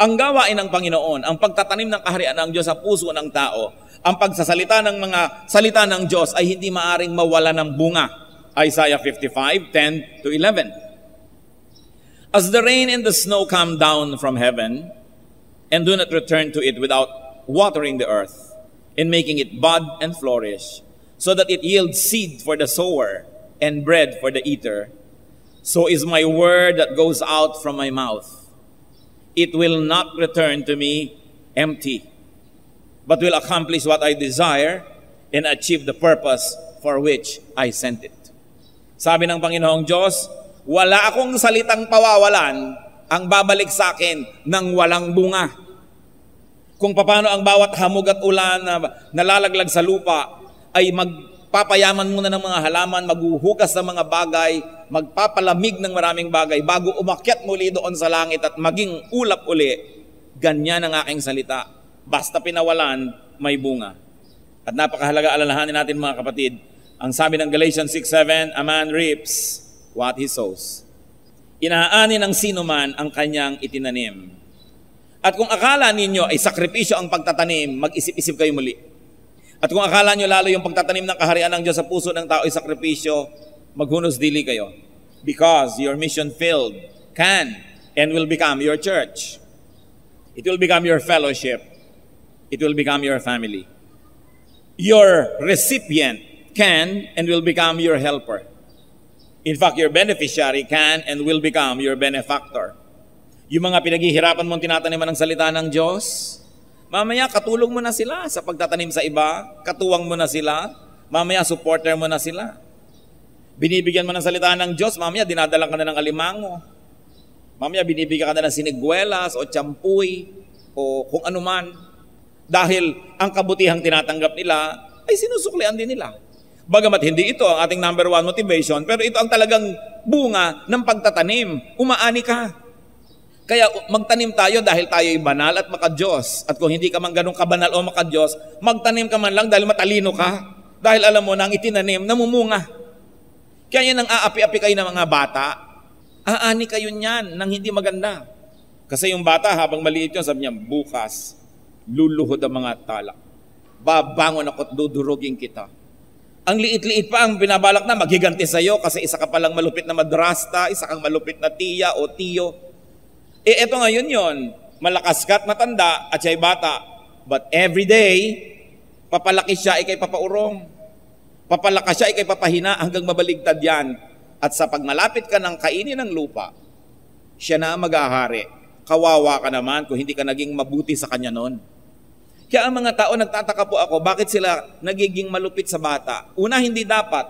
Ang gawain ng Panginoon, ang pagtatanim ng kaharian ng Diyos sa puso ng tao, ang pagsasalita ng mga salita ng Diyos ay hindi maaring mawala ng bunga. Isaiah 55:10-11. As the rain and the snow come down from heaven and do not return to it without watering the earth and making it bud and flourish, so that it yields seed for the sower and bread for the eater, so is my word that goes out from my mouth. It will not return to me empty, but will accomplish what I desire and achieve the purpose for which I sent it. Sabi ng Panginoong Diyos, wala akong salitang pawawalan ang babalik sa akin ng walang bunga. Kung paano ang bawat hamog at ulan na nalalaglag sa lupa ay magpapayaman muna ng mga halaman, maghuhugas ng mga bagay, magpapalamig ng maraming bagay bago umakyat muli doon sa langit at maging ulap uli, ganyan ang aking salita. Basta pinawalan, may bunga. At napakahalaga alalahanin natin mga kapatid, ang sabi ng Galatians 6:7, a man reaps what he sows. Inaani ng sino man ang kanyang itinanim. At kung akala ninyo ay sakripisyo ang pagtatanim, mag-isip-isip kayo muli. At kung akala nyo lalo yung pagtatanim ng kaharian ng Diyos sa puso ng tao ay sakripisyo, maghunos dili kayo. Because your mission-filled can and will become your church. It will become your fellowship. It will become your family. Your recipient can and will become your helper. In fact, your beneficiary can and will become your benefactor. Yung mga pinaghihirapan mong tinataniman ng salita ng Diyos, mamaya katulong mo na sila sa pagtatanim sa iba, katuwang mo na sila, mamaya supporter mo na sila. Binibigyan mo ng salita ng Diyos, mamaya dinadala ka na ng alimango. Mamaya binibigyan ka na ng siniguelas o champuy o kung anuman. Dahil ang kabutihang tinatanggap nila ay sinusuklian din nila. Bagamat hindi ito ang ating number one motivation, pero ito ang talagang bunga ng pagtatanim. Umaani ka. Kaya magtanim tayo dahil tayo ay banal at maka-Diyos. At kung hindi ka man ganun kabanal o maka-Diyos, magtanim ka man lang dahil matalino ka. Dahil alam mo na ang itinanim, namumunga. Kaya yan ang aapi-api kayo ng mga bata. Aani kayo niyan ng hindi maganda. Kasi yung bata habang maliit yun, sabi niya, bukas, luluhod ang mga talak. Babangon ako at dudurugin kita. Ang liit-liit pa ang binabalak na maghiganti sa'yo kasi isa ka palang malupit na madrasta, isa kang malupit na tiya o tiyo. Eto ngayon yon, malakas ka at matanda at siya'y bata. But every day, papalaki siya, ikay papaurong. Papalakas siya, ikay papahina hanggang mabaligtad yan. At sa pagmalapit ka ng kainin ng lupa, siya na mag-ahari. Kawawa ka naman kung hindi ka naging mabuti sa kanya noon. Kaya ang mga tao, nagtataka po ako, bakit sila nagiging malupit sa bata? Una, hindi dapat.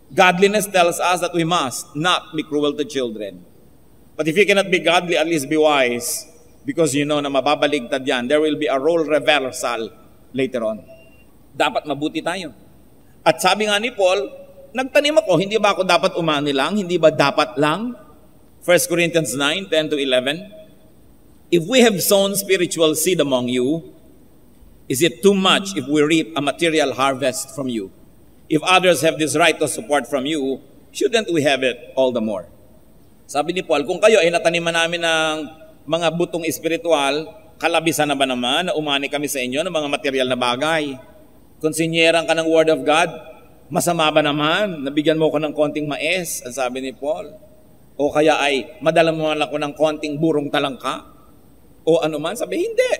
Godliness tells us that we must not be cruel to children. But if you cannot be godly, at least be wise. Because you know na mababaligtad yan. There will be a role reversal later on. Dapat mabuti tayo. At sabi nga ni Paul, nagtanim ako, hindi ba ako dapat umani lang? Hindi ba dapat lang? 1 Corinthians 9:10-11. If we have sown spiritual seed among you, is it too much if we reap a material harvest from you? If others have this right to support from you, shouldn't we have it all the more? Sabi ni Paul, kung kayo ay nataniman namin ng mga butong espiritual, kalabisan na ba naman na umani kami sa inyo ng mga material na bagay? Kung sinyeran ka ng Word of God, masama ba naman? Nabigyan mo ko ng konting mais, ang sabi ni Paul. O kaya ay madala mo lang ko ng konting burong talangka? O ano man? Sabi, hindi.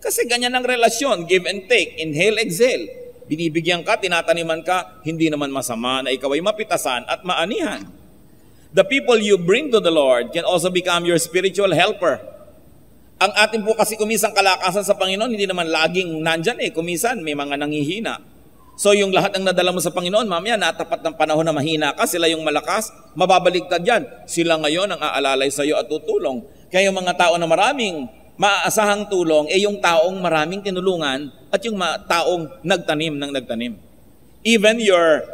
Kasi ganyan ang relasyon, give and take, inhale, exhale. Binibigyan ka, tinataniman ka, hindi naman masama na ikaw ay mapitasan at maanihan. The people you bring to the Lord can also become your spiritual helper. Ang atin po kasi kumisang kalakasan sa Panginoon, hindi naman laging nandyan kumisan may mga nanghihina. So yung lahat ng nadala mo sa Panginoon, mamaya natapat ng panahon na mahina ka, sila yung malakas, mababaligtad yan. Sila ngayon ang aalalay sa iyo at tutulong. Kaya yung mga tao na maraming maaasahang tulong, yung taong maraming tinulungan at yung taong nagtanim ng nagtanim. Even your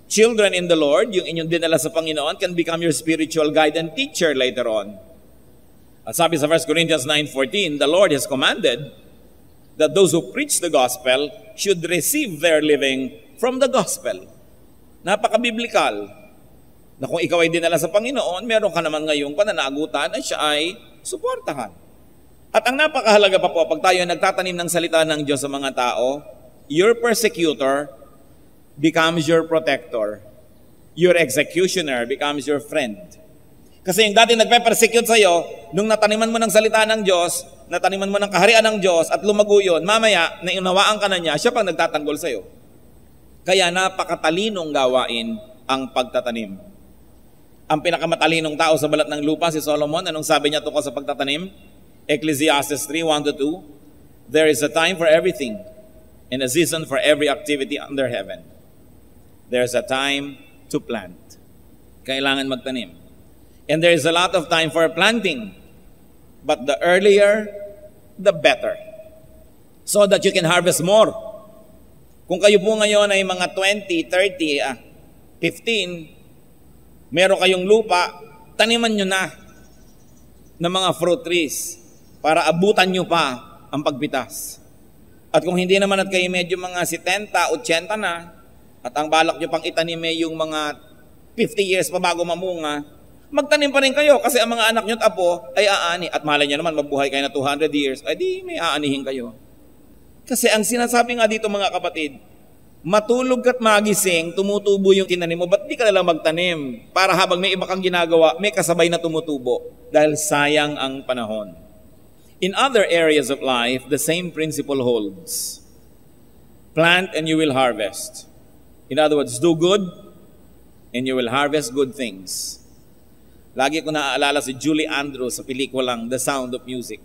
children in the Lord, yung inyong dinala sa Panginoon, can become your spiritual guide and teacher later on. At sabi sa 1 Corinthians 9:14, the Lord has commanded that those who preach the gospel should receive their living from the gospel. Napaka-biblical na kung ikaw ay dinala sa Panginoon, meron ka naman ngayong pananagutan at siya ay suportahan. At ang napakahalaga pa po, pag tayo nagtatanim ng salita ng Diyos sa mga tao, your persecutor becomes your protector. Your executioner becomes your friend. Kasi yung dati nagpe-persecute sa'yo, nung nataniman mo ng salita ng Diyos, nataniman mo ng kaharian ng Diyos at lumago yun, mamaya, naunawaan ka na niya, siya pang nagtatanggol sa'yo. Kaya napakatalinong gawain ang pagtatanim. Ang pinakamatalinong tao sa balat ng lupa, si Solomon, anong sabi niya tungkol sa pagtatanim? Ecclesiastes 3:1-2, there is a time for everything and a season for every activity under heaven. There's a time to plant. Kailangan magtanim. And there is a lot of time for planting. But the earlier, the better. So that you can harvest more. Kung kayo po ngayon ay mga 20, 30, 15, meron kayong lupa, taniman nyo na ng mga fruit trees para abutan nyo pa ang pagpitas. At kung hindi naman at kayo medyo mga 70, 80 na, at ang balak nyo pang itanim yung mga 50 years pa bago mamunga, magtanim pa rin kayo kasi ang mga anak nyo at apo ay aani. At malay nyo naman, mabuhay kayo na 200 years, ay di may aanihin kayo. Kasi ang sinasabi nga dito mga kapatid, Matulog ka't magising, tumutubo yung tinanim mo, ba't di ka nalang magtanim? Para habang may iba kang ginagawa, may kasabay na tumutubo dahil sayang ang panahon. In other areas of life, the same principle holds. Plant and you will harvest. In other words, do good and you will harvest good things. Lagi ko naaalala si Julie Andrews sa pelikulang The Sound of Music,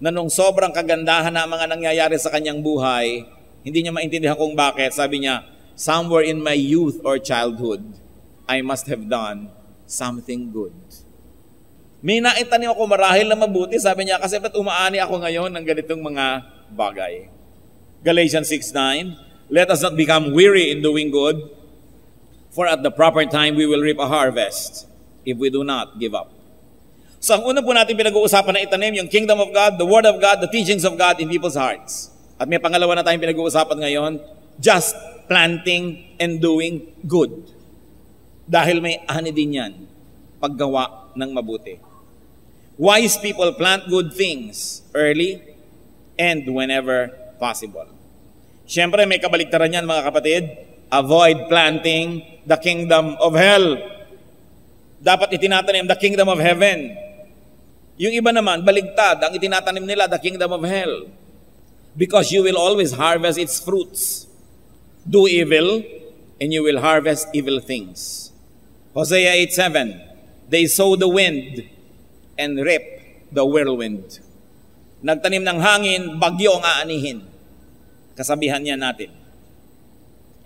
na nung sobrang kagandahan na mga nangyayari sa kanyang buhay, hindi niya maintindihan kung bakit. Sabi niya, somewhere in my youth or childhood, I must have done something good. May naitanim ako marahil na mabuti, sabi niya, kasi ba't umaani ako ngayon ng ganitong mga bagay? Galatians 6:9, let us not become weary in doing good, for at the proper time we will reap a harvest if we do not give up. So ang una po natin pinag-uusapan na itanim, yung kingdom of God, the word of God, the teachings of God in people's hearts. At may pangalawa na tayong pinag-uusapan ngayon, just planting and doing good. Dahil may ani din yan, paggawa ng mabuti. Wise people plant good things early and whenever possible. Siyempre may kabaligtaran yan mga kapatid. Avoid planting the kingdom of hell. Dapat itinatanim the kingdom of heaven. Yung iba naman, baligtad, ang itinatanim nila the kingdom of hell. Because you will always harvest its fruits. Do evil, and you will harvest evil things. Hosea 8:7, they sow the wind and reap the whirlwind. Nagtanim ng hangin, bagyo ang aanihin. Kasabihan niya natin.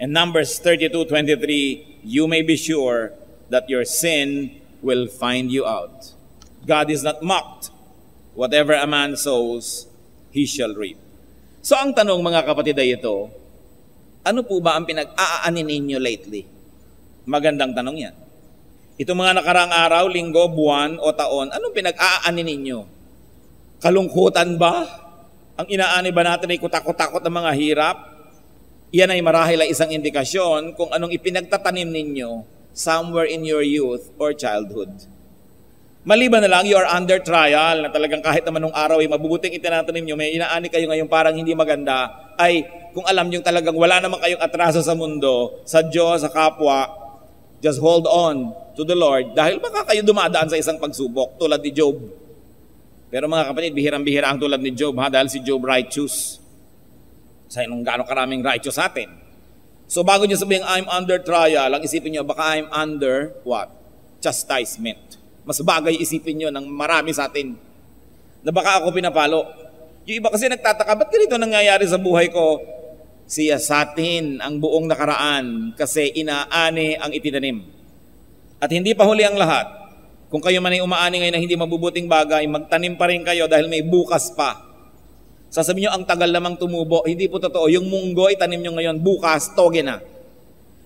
And Numbers 32:23, you may be sure that your sin will find you out. God is not mocked. Whatever a man sows, he shall reap. So ang tanong mga kapatid ay ito, ano po ba ang pinag-aanin ninyo lately? Magandang tanong yan. Ito mga nakarang araw, linggo, buwan o taon, anong pinag-aanin ninyo? Kalungkutan ba? Ang inaani ba natin ay kutakot-takot ng mga hirap? Yan ay marahil ay isang indikasyon kung anong ipinagtatanim ninyo somewhere in your youth or childhood. Maliban na lang, you are under trial, na talagang kahit naman nung araw ay mabubuting itinatanim nyo, may inaani kayo ngayon parang hindi maganda, ay kung alam nyo talagang wala naman kayong atraso sa mundo, sa Diyos, sa kapwa, just hold on to the Lord dahil baka kayo dumadaan sa isang pagsubok tulad ni Job. Pero mga kapatid, bihirang-bihira ang tulad ni Job dahil si Job righteous. Sa nung gaano karaming righteous sa atin. So bago nyo sabihin, I'm under trial, ang isipin nyo, baka I'm under what? Chastisement. Mas bagay isipin nyo ng marami sa atin na baka ako pinapalo. Yung iba kasi nagtataka, ba't ganito nangyayari sa buhay ko? Siya sa atin ang buong nakaraan kasi inaani ang itinanim. At hindi pa huli ang lahat. Kung kayo man ay umaani ngayon na hindi mabubuting bagay, magtanim pa rin kayo dahil may bukas pa. Sasabihin nyo, ang tagal namang tumubo. Hindi po totoo. Yung munggo, itanim nyo ngayon, bukas, toge na.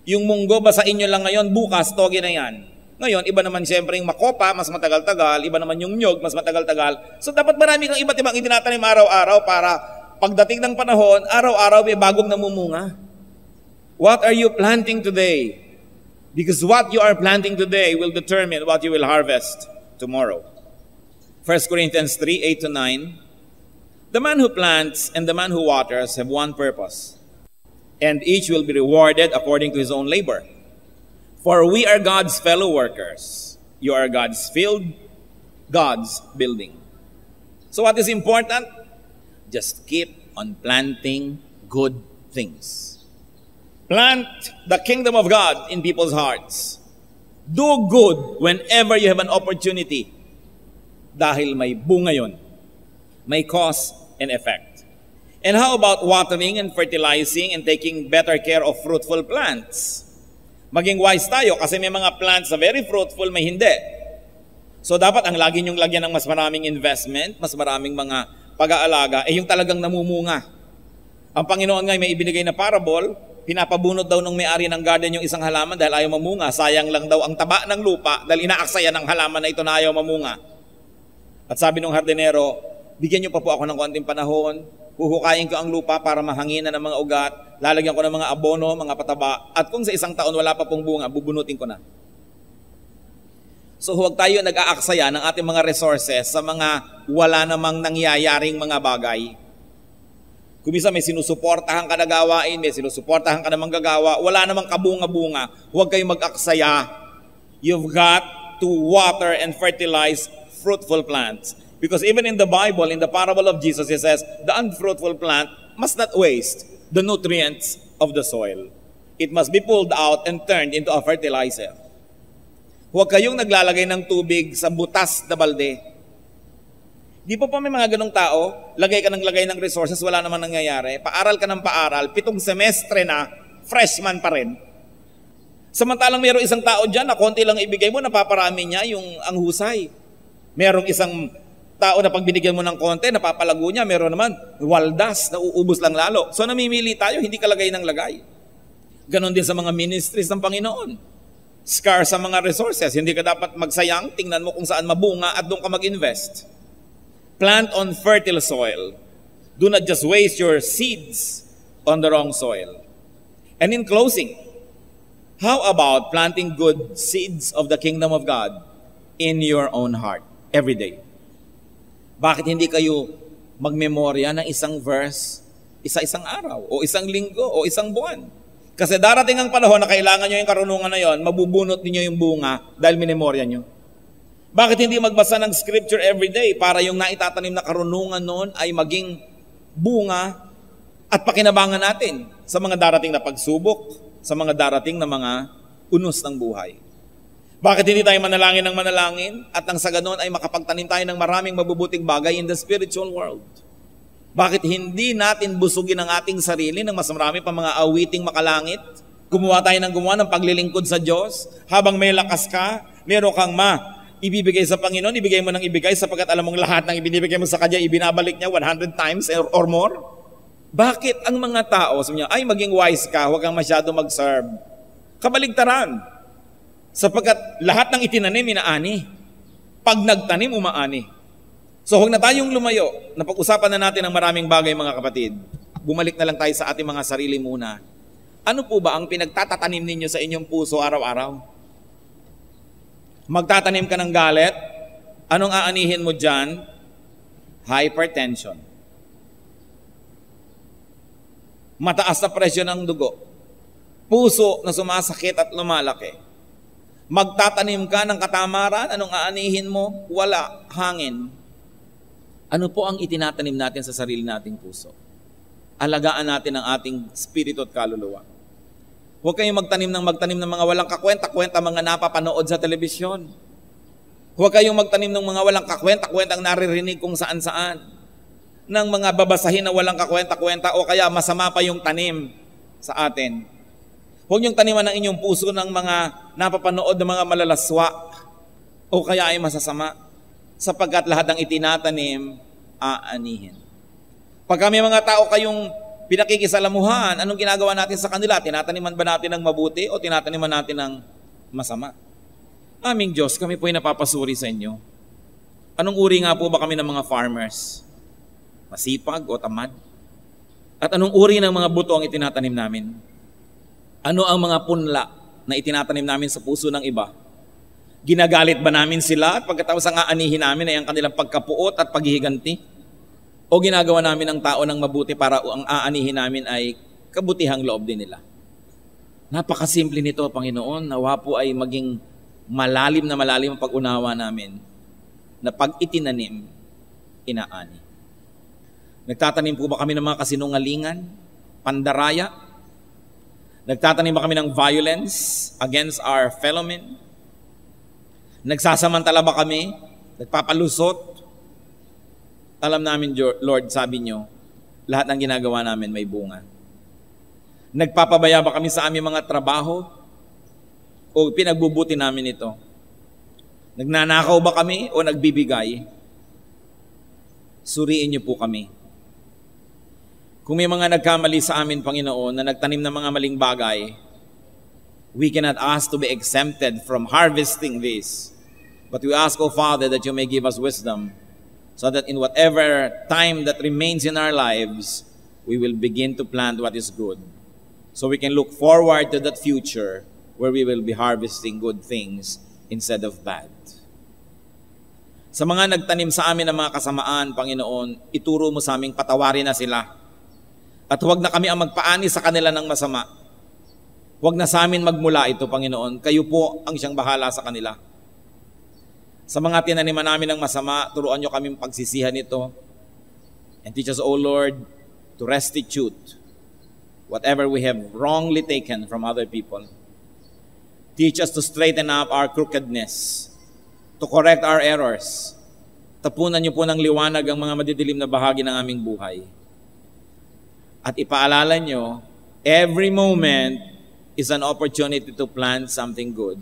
Yung munggo, basain nyo lang ngayon, bukas, toge na yan. Ngayon, iba naman siyempre yung makopa, mas matagal-tagal. Iba naman yung nyog, mas matagal-tagal. So dapat marami kang iba't ibang itinatanim araw-araw para pagdating ng panahon, araw-araw may bagong namumunga. What are you planting today? Because what you are planting today will determine what you will harvest tomorrow. 1 Corinthians 3:8-9, the man who plants and the man who waters have one purpose, and each will be rewarded according to his own labor. For we are God's fellow workers. You are God's field, God's building. So what is important? Just keep on planting good things. Plant the kingdom of God in people's hearts. Do good whenever you have an opportunity. Dahil may bunga yun. May cause and effect. And how about watering and fertilizing and taking better care of fruitful plants? Maging wise tayo kasi may mga plants na very fruitful, may hindi. So dapat ang lagi nyong lagyan ng mas maraming investment, mas maraming mga pag-aalaga, yung talagang namumunga. Ang Panginoon nga may ibinigay na parable, pinapabunot daw ng may-ari ng garden yung isang halaman dahil ayaw mamunga. Sayang lang daw ang taba ng lupa dahil inaaksayan ng halaman na ito na ayaw mamunga. At sabi ng hardinero, bigyan niyo pa po ako ng konting panahon, huhukayin ko ang lupa para mahanginan ng mga ugat, lalagyan ko ng mga abono, mga pataba, at kung sa isang taon wala pa pong bunga, bubunutin ko na. So huwag tayo nag-aaksaya ng ating mga resources sa mga wala namang nangyayaring mga bagay. Kung minsan may sinusuportahan ka na gawain, may sinusuportahan ka na manggagawa, wala namang kabunga-bunga, huwag kayong mag-aksaya. You've got to water and fertilize fruitful plants. Because even in the Bible, in the parable of Jesus, it says, the unfruitful plant must not waste the nutrients of the soil. It must be pulled out and turned into a fertilizer. Huwag kayong naglalagay ng tubig sa butas na balde. Di pa may mga ganong tao, lagay ka ng resources, wala naman nangyayari. Paaral ka ng paaral, 7 semestre na, freshman pa rin. Samantalang mayroong isang tao dyan na konti lang ibigay mo, napaparami niya ang husay. Merong isang tao na pag binigyan mo ng konti, napapalago niya. Meron naman, waldas, na uubos lang lalo. So namimili tayo, hindi ka lagay ng lagay. Ganon din sa mga ministries ng Panginoon. Scarce sa mga resources, hindi ka dapat magsayang, tingnan mo kung saan mabunga at doon ka mag-invest. Plant on fertile soil. Do not just waste your seeds on the wrong soil. And in closing, how about planting good seeds of the kingdom of God in your own heart every day? Bakit hindi kayo magmemorya ng isang verse, isa-isang araw, o isang linggo, o isang buwan? Kasi darating ang panahon na kailangan nyo yung karunungan na yon, mabubunot niyo yung bunga dahil minemorya nyo. Bakit hindi magbasa ng scripture every day para yung naitatanim na karunungan noon ay maging bunga at pakinabangan natin sa mga darating na pagsubok, sa mga darating na mga unos ng buhay? Bakit hindi tayo manalangin ng manalangin at nang sa ganon ay makapagtanim tayo ng maraming mabubuting bagay in the spiritual world? Bakit hindi natin busugin ang ating sarili ng mas marami pa mga awiting makalangit? Gumawa tayo ng gumawa ng paglilingkod sa Diyos habang may lakas ka, meron kang ibibigay sa Panginoon, ibigay mo ng ibigay sapagkat alam mong lahat ng ibinibigay mo sa Kanya, ibinabalik niya 100 times or more. Bakit ang mga tao, sabi niya, ay maging wise ka, huwag kang masyado mag-serve? Kabaligtaran. Sapagkat lahat ng itinanim, inaani. Pag nagtanim, umaani. So huwag na tayong lumayo. Napag-usapan na natin ang maraming bagay, mga kapatid. Bumalik na lang tayo sa ating mga sarili muna. Ano po ba ang pinagtatatanim ninyo sa inyong puso araw-araw? Magtatanim ka ng galit, anong aanihin mo dyan? Hypertension. Mataas na presyon ng dugo. Puso na sumasakit at lumalaki. Magtatanim ka ng katamaran, anong aanihin mo? Wala, hangin. Ano po ang itinatanim natin sa sarili nating puso? Alagaan natin ang ating spirito at kaluluwa. Huwag kayong magtanim ng mga walang kakwenta-kwenta, mga napapanood sa telebisyon. Huwag kayong magtanim ng mga walang kakwenta-kwentang naririnig kung saan-saan. Ng mga babasahin na walang kakwenta-kwenta o kaya masama pa yung tanim sa atin. Huwag niyong taniman ng inyong puso ng mga napapanood ng mga malalaswa o kaya ay masasama sapagkat lahat ng itinatanim, aanihin. Pagka may mga tao kayong pinakikisalamuhan, anong ginagawa natin sa kanila? Tinataniman ba natin ng mabuti o tinataniman natin ng masama? Aming Diyos, kami po ay napapasuri sa inyo. Anong uri nga po ba kami ng mga farmers? Masipag o tamad? At anong uri ng mga buto ang itinatanim namin? Ano ang mga punla na itinatanim namin sa puso ng iba? Ginagalit ba namin sila at pagkatapos ang aanihin namin ay ang kanilang pagkapuot at paghihiganti? O ginagawa namin ang tao ng mabuti para ang aanihin namin ay kabutihang loob din nila? Napakasimple nito, Panginoon. Nawa po ay maging malalim ang pag-unawa namin na pag itinanim, inaani. Nagtatanim po ba kami ng mga kasinungalingan, pandaraya? Nagtatanim ba kami ng violence against our fellow men? Nagsasamantala ba kami? Nagpapalusot? Alam namin, Lord, sabi nyo, lahat ng ginagawa namin may bunga. Nagpapabaya ba kami sa aming mga trabaho? O pinagbubuti namin ito? Nagnanakaw ba kami o nagbibigay? Suriin niyo po kami. Kung may mga nagkamali sa amin, Panginoon, na nagtanim ng mga maling bagay, we cannot ask to be exempted from harvesting this. But we ask, O Father, that you may give us wisdom so that in whatever time that remains in our lives, we will begin to plant what is good. So we can look forward to that future where we will be harvesting good things instead of bad. Sa mga nagtanim sa amin ng mga kasamaan, Panginoon, ituro mo sa aming patawarin na sila. At huwag na kami ang magpaani sa kanila ng masama. Huwag na sa amin magmula ito, Panginoon. Kayo po ang siyang bahala sa kanila. Sa mga tinaniman namin ng masama, turuan nyo kami pagsisihan ito. And teach us, O Lord, to restitute whatever we have wrongly taken from other people. Teach us to straighten up our crookedness, to correct our errors. Tapunan niyo po ng liwanag ang mga madidilim na bahagi ng aming buhay. At ipaalala niyo, every moment is an opportunity to plant something good.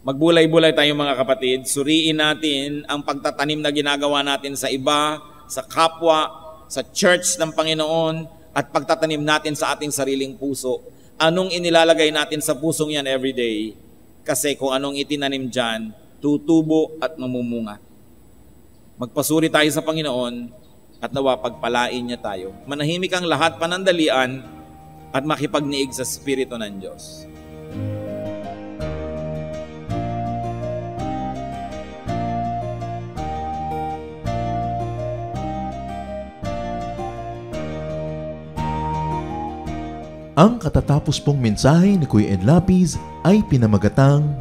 Magbulay-bulay tayo mga kapatid, suriin natin ang pagtatanim na ginagawa natin sa iba, sa kapwa, sa church ng Panginoon, at pagtatanim natin sa ating sariling puso. Anong inilalagay natin sa pusong yan everyday? Kasi kung anong itinanim dyan, tutubo at mamumunga. Magpasuri tayo sa Panginoon at nawa pagpalain niya tayo. Manahimik ang lahat panandalian at makipagniig sa Espiritu ng Diyos. Ang katatapos pong mensahe ni Kuya Ed Lapiz ay pinamagatang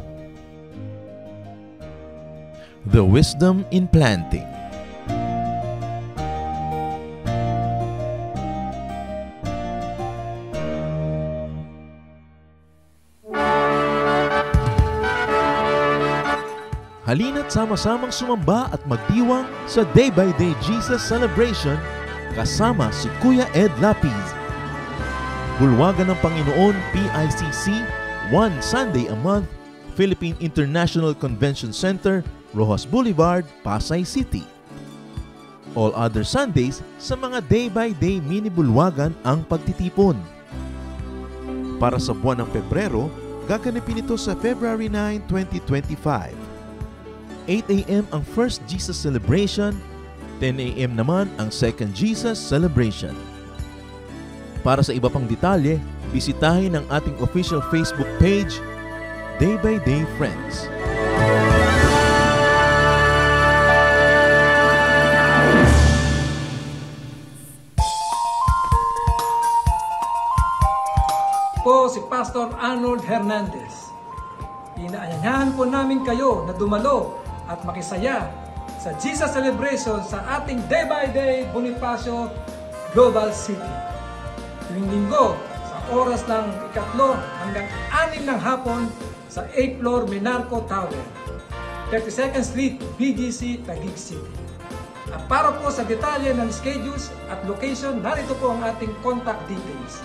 The Wisdom in Planting. Halina't sama-samang sumamba at magdiwang sa Day by Day Jesus Celebration kasama si Kuya Ed Lapiz. Bulwagan ng Panginoon, PICC, one Sunday a month, Philippine International Convention Center, Rojas Boulevard, Pasay City. All other Sundays sa mga day-by-day mini-bulwagan ang pagtitipon. Para sa buwan ng Pebrero, gaganapin ito sa February 9, 2025. 8 a.m. ang First Jesus Celebration, 10 a.m. naman ang Second Jesus Celebration. Para sa iba pang detalye, bisitahin ang ating official Facebook page, Day by Day Friends. Po si Pastor Arnold Hernandez. Inaanyayahan po namin kayo na dumalo at makisaya sa Jesus Celebration sa ating Day by Day Bonifacio Global City. Tuwing linggo, sa oras ng 3 hanggang 6 ng hapon sa 8th floor Menarco Tower, 32nd Street, BGC, Taguig City. At para po sa detalye ng schedules at location, narito po ang ating contact details.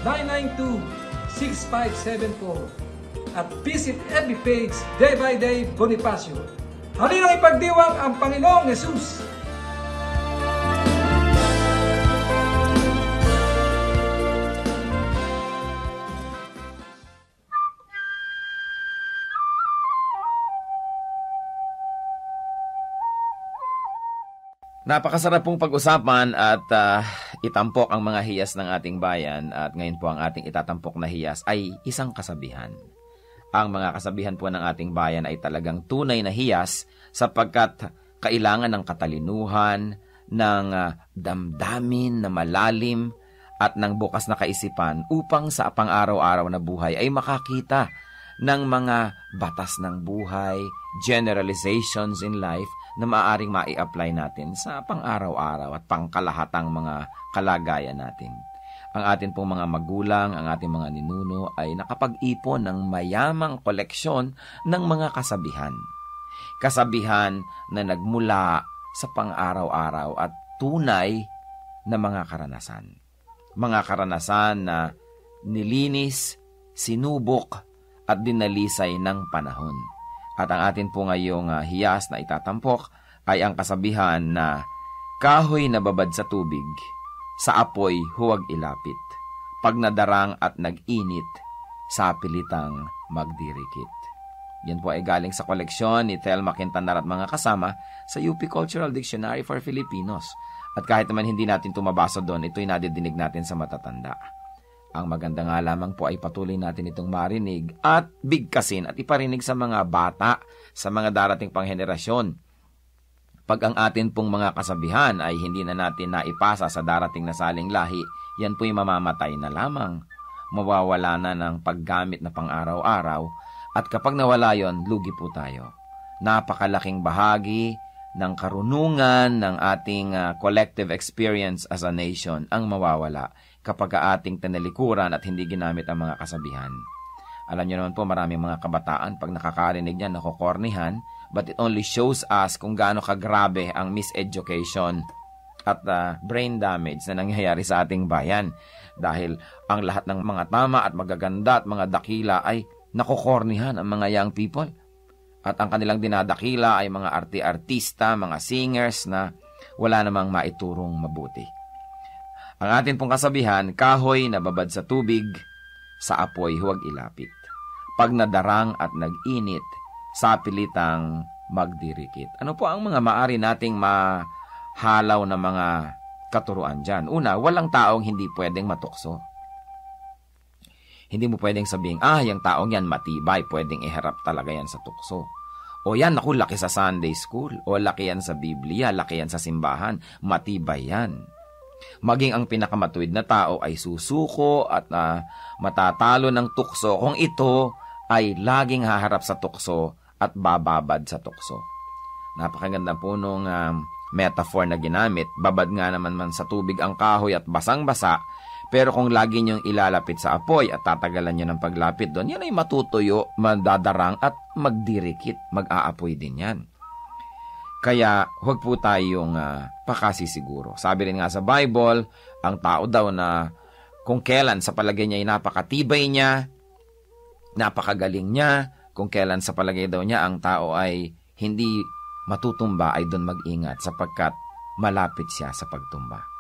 0949-992-6574 at visit FB page Day by Day Bonifacio. Halinang ipagdiwang ang Panginoong Jesus! Napakasarap pong pag-usapan at itampok ang mga hiyas ng ating bayan at ngayon po ang ating itatampok na hiyas ay isang kasabihan. Ang mga kasabihan po ng ating bayan ay talagang tunay na hiyas sapagkat kailangan ng katalinuhan, ng damdamin na malalim at ng bukas na kaisipan upang sa pang-araw-araw na buhay ay makakita ng mga batas ng buhay, generalizations in life na maaaring mai-apply natin sa pang-araw-araw at pangkalahatang mga kalagayan natin. Ang atin pong mga magulang, ang ating mga ninuno ay nakapag-ipon ng mayamang koleksyon ng mga kasabihan. Kasabihan na nagmula sa pang-araw-araw at tunay na mga karanasan. Mga karanasan na nilinis, sinubok at dinalisay ng panahon. At ang atin po ngayong hiyas na itatampok ay ang kasabihan na kahoy na babad sa tubig, sa apoy huwag ilapit. Pag nadarang at nag-init, sa pilitang magdirikit. Yan po ay galing sa koleksyon ni Thelma Quintanar at mga kasama sa UP Cultural Dictionary for Filipinos. At kahit naman hindi natin tumabasa doon, ito'y nadidinig natin sa matatanda. Ang maganda nga lamang po ay patuloy natin itong marinig at bigkasin at iparinig sa mga bata, sa mga darating pang henerasyon. Pag ang atin pong mga kasabihan ay hindi na natin naipasa sa darating na saling lahi, yan po'y mamamatay na lamang. Mawawala na ng paggamit na pang-araw-araw, at kapag nawala yon, lugi po tayo. Napakalaking bahagi ng karunungan ng ating collective experience as a nation ang mawawala kapag ating tinalikuran at hindi ginamit ang mga kasabihan. Alam niyo naman po, maraming mga kabataan pag nakakarinig niyan, nakokornihan, but it only shows us kung gaano kagrabe ang miseducation at brain damage na nangyayari sa ating bayan. Dahil ang lahat ng mga tama at magaganda at mga dakila ay nakokornihan ang mga young people. At ang kanilang dinadakila ay mga artista, mga singers na wala namang maiturong mabuti. Ang atin pong kasabihan, kahoy na babad sa tubig, sa apoy huwag ilapit. Pag nadarang at nag-init, sa pilitang magdirikit. Ano po ang mga maari nating mahalaw na mga katuruan dyan? Una, walang taong hindi pwedeng matukso. Hindi mo pwedeng sabihin, yung taong yan matibay, pwedeng iharap talaga yan sa tukso. O yan, naku, laki sa Sunday school. O laki yan sa Biblia, laki yan sa simbahan. Matibay yan. Maging ang pinakamatuwid na tao ay susuko at matatalo ng tukso kung ito ay laging haharap sa tukso at bababad sa tukso. Napakaganda po nung metaphor na ginamit. Babad nga naman sa tubig ang kahoy at basang-basa. Pero kung lagi niyong ilalapit sa apoy at tatagalan niyo ng paglapit doon, yan ay matutuyo, madadarang at magdirikit, mag-aapoy din yan. Kaya huwag po tayong pakasisiguro. Sabi rin nga sa Bible, ang tao daw na kung kailan sa palagay niya ay napakatibay niya, napakagaling niya, kung kailan sa palagay daw niya ang tao ay hindi matutumba, ay doon mag-ingat sapagkat malapit siya sa pagtumba.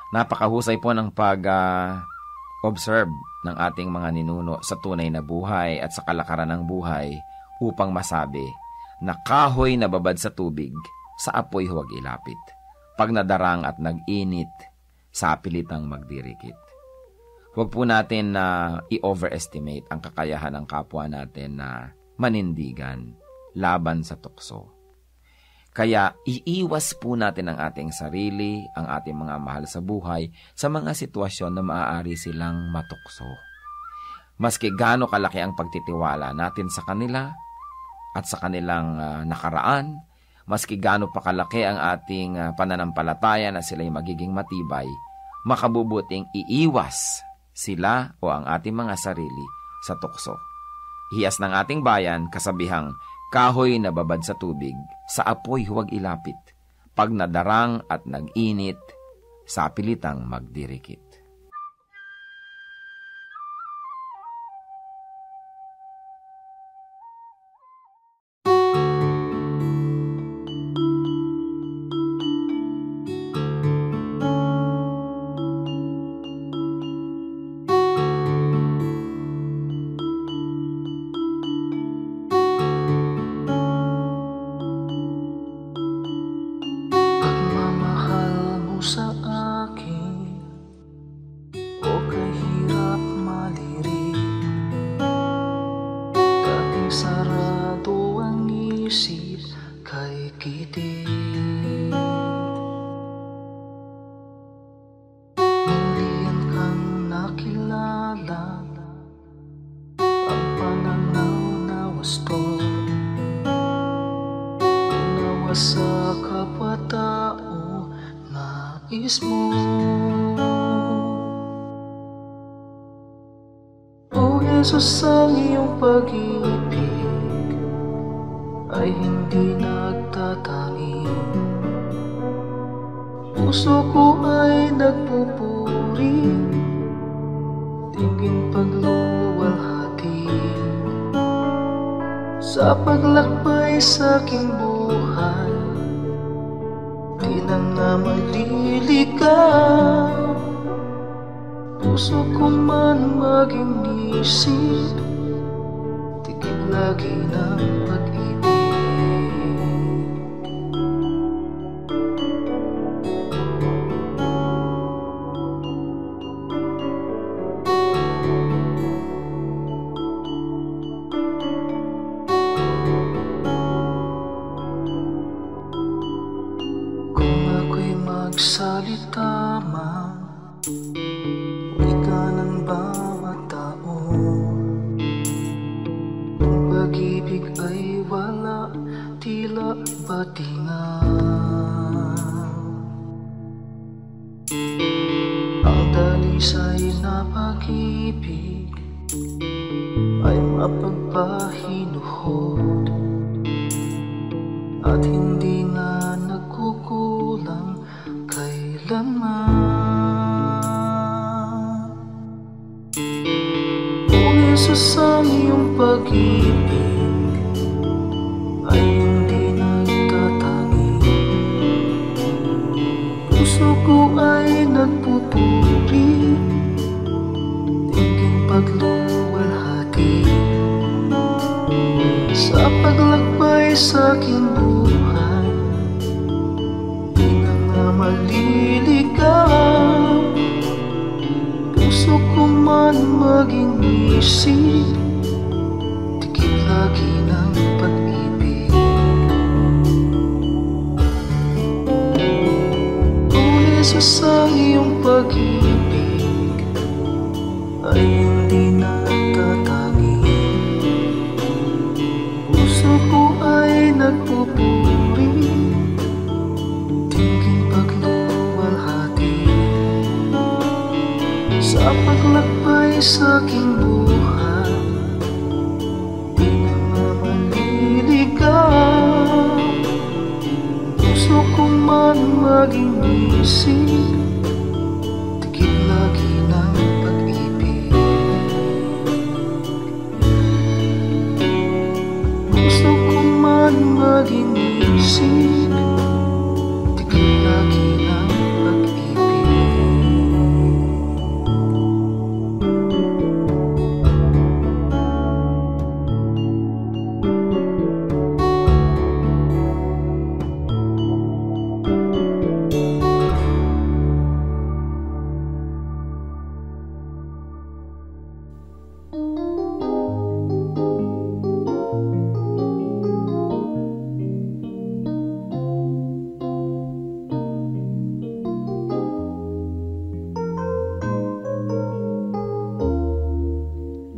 Napakahusay po ng pag-observe ng ating mga ninuno sa tunay na buhay at sa kalakaran ng buhay upang masabi na kahoy na babad sa tubig, sa apoy huwag ilapit. Pag nadarang at nag-init, sa pilitang magdirikit. Huwag po natin na i-overestimate ang kakayahan ng kapwa natin na manindigan laban sa tukso. Kaya iiwas po natin ang ating sarili, ang ating mga mahal sa buhay, sa mga sitwasyon na maaari silang matukso. Maski gaano kalaki ang pagtitiwala natin sa kanila at sa kanilang nakaraan, maski gaano pa kalaki ang ating pananampalataya na sila'y magiging matibay, makabubuting iiwas sila o ang ating mga sarili sa tukso. Hiyas ng ating bayan, kasabihang, kahoy na babad sa tubig, sa apoy huwag ilapit. Pag nadarang at nag-init, sa pilitang magdirikit. Sa kapwa-tao nais mo. O Jesus, ang iyong pag-ibig ay hindi nagtatangi. Puso ko ay nagpupuri, tingin pagluwalhati sa paglakbay sa aking buhay. Di na nga maliligaw, puso ko man maging isip, tigil lagi ng pag-ibig. magsalita man, wika ng bawat tao. Ang pag-ibig ay wala, tila batingan. Ang dalisay na pag-ibig ay mapagpahinuhod at hindi na nagkukulang kailanman. Kung Jesus ang iyong pag-ibig ay hindi nagtatangi, puso ko ay nagpupuri, tingking pagluwalhati sa paglakbay sa aking buhay. Di na nga maliligaw, puso ko man maging isip, tikip lagi ng pag-ibig. Kung Jesus ang iyong pag-ibig ay hindi nagtatangi, puso ko ay nagpupuri, tingking pagluwalhati sa paglakbay sa aking buhay. Di na nga maliligaw, puso ko man maging isip, tikip lagi ng pag-ibig. Puso ko man maging isip, tikip lagi ng pag-ibig.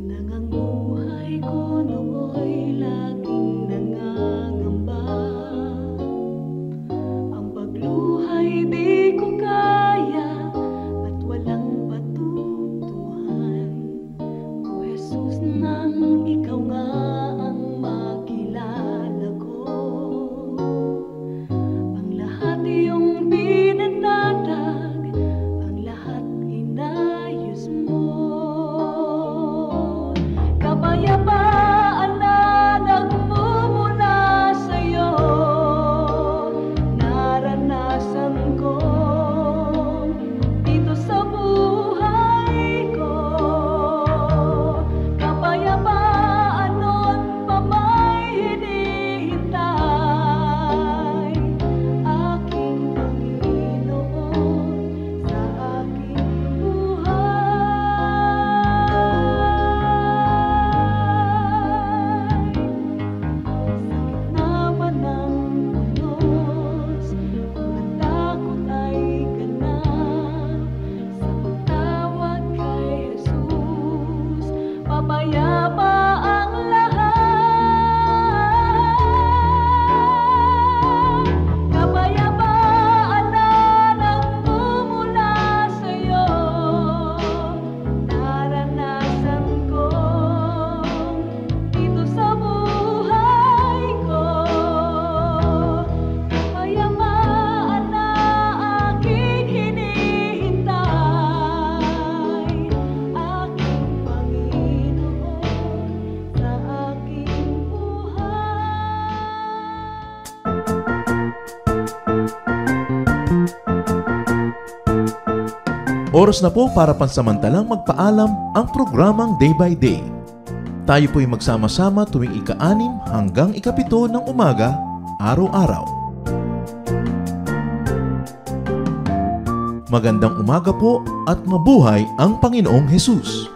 Nanganguhay ko nooy laging nangangamba, ang pagluhay di ko kaya at walang patutuhan. O Jesus, nang ikaw nga ang makilala ko, ang lahat iyong pinagtatag, ang lahat inayos mo. Kapayapaan na nagmumula sa'yo, naranasan ko dito sa buhay ko. Kapayapaan nun pa may hinihintay, aking Panginoon sa aking buhay. Naman ng unos, kung ang takot ay ganap, sa pagtawag kay Jesus, papayapa ang lahat. Kapayapaan na nagmumula sa'yo, naranasan ko dito sa buhay ko. Kapayapaan na aking hinihintay, aking Panginoon sa aking buhay. Oras na po para pansamantalang magpaalam ang programang Day by Day. Tayo po'y magsama-sama tuwing ika-6 hanggang ika-7 ng umaga, araw-araw. Magandang umaga po at mabuhay ang Panginoong Hesus!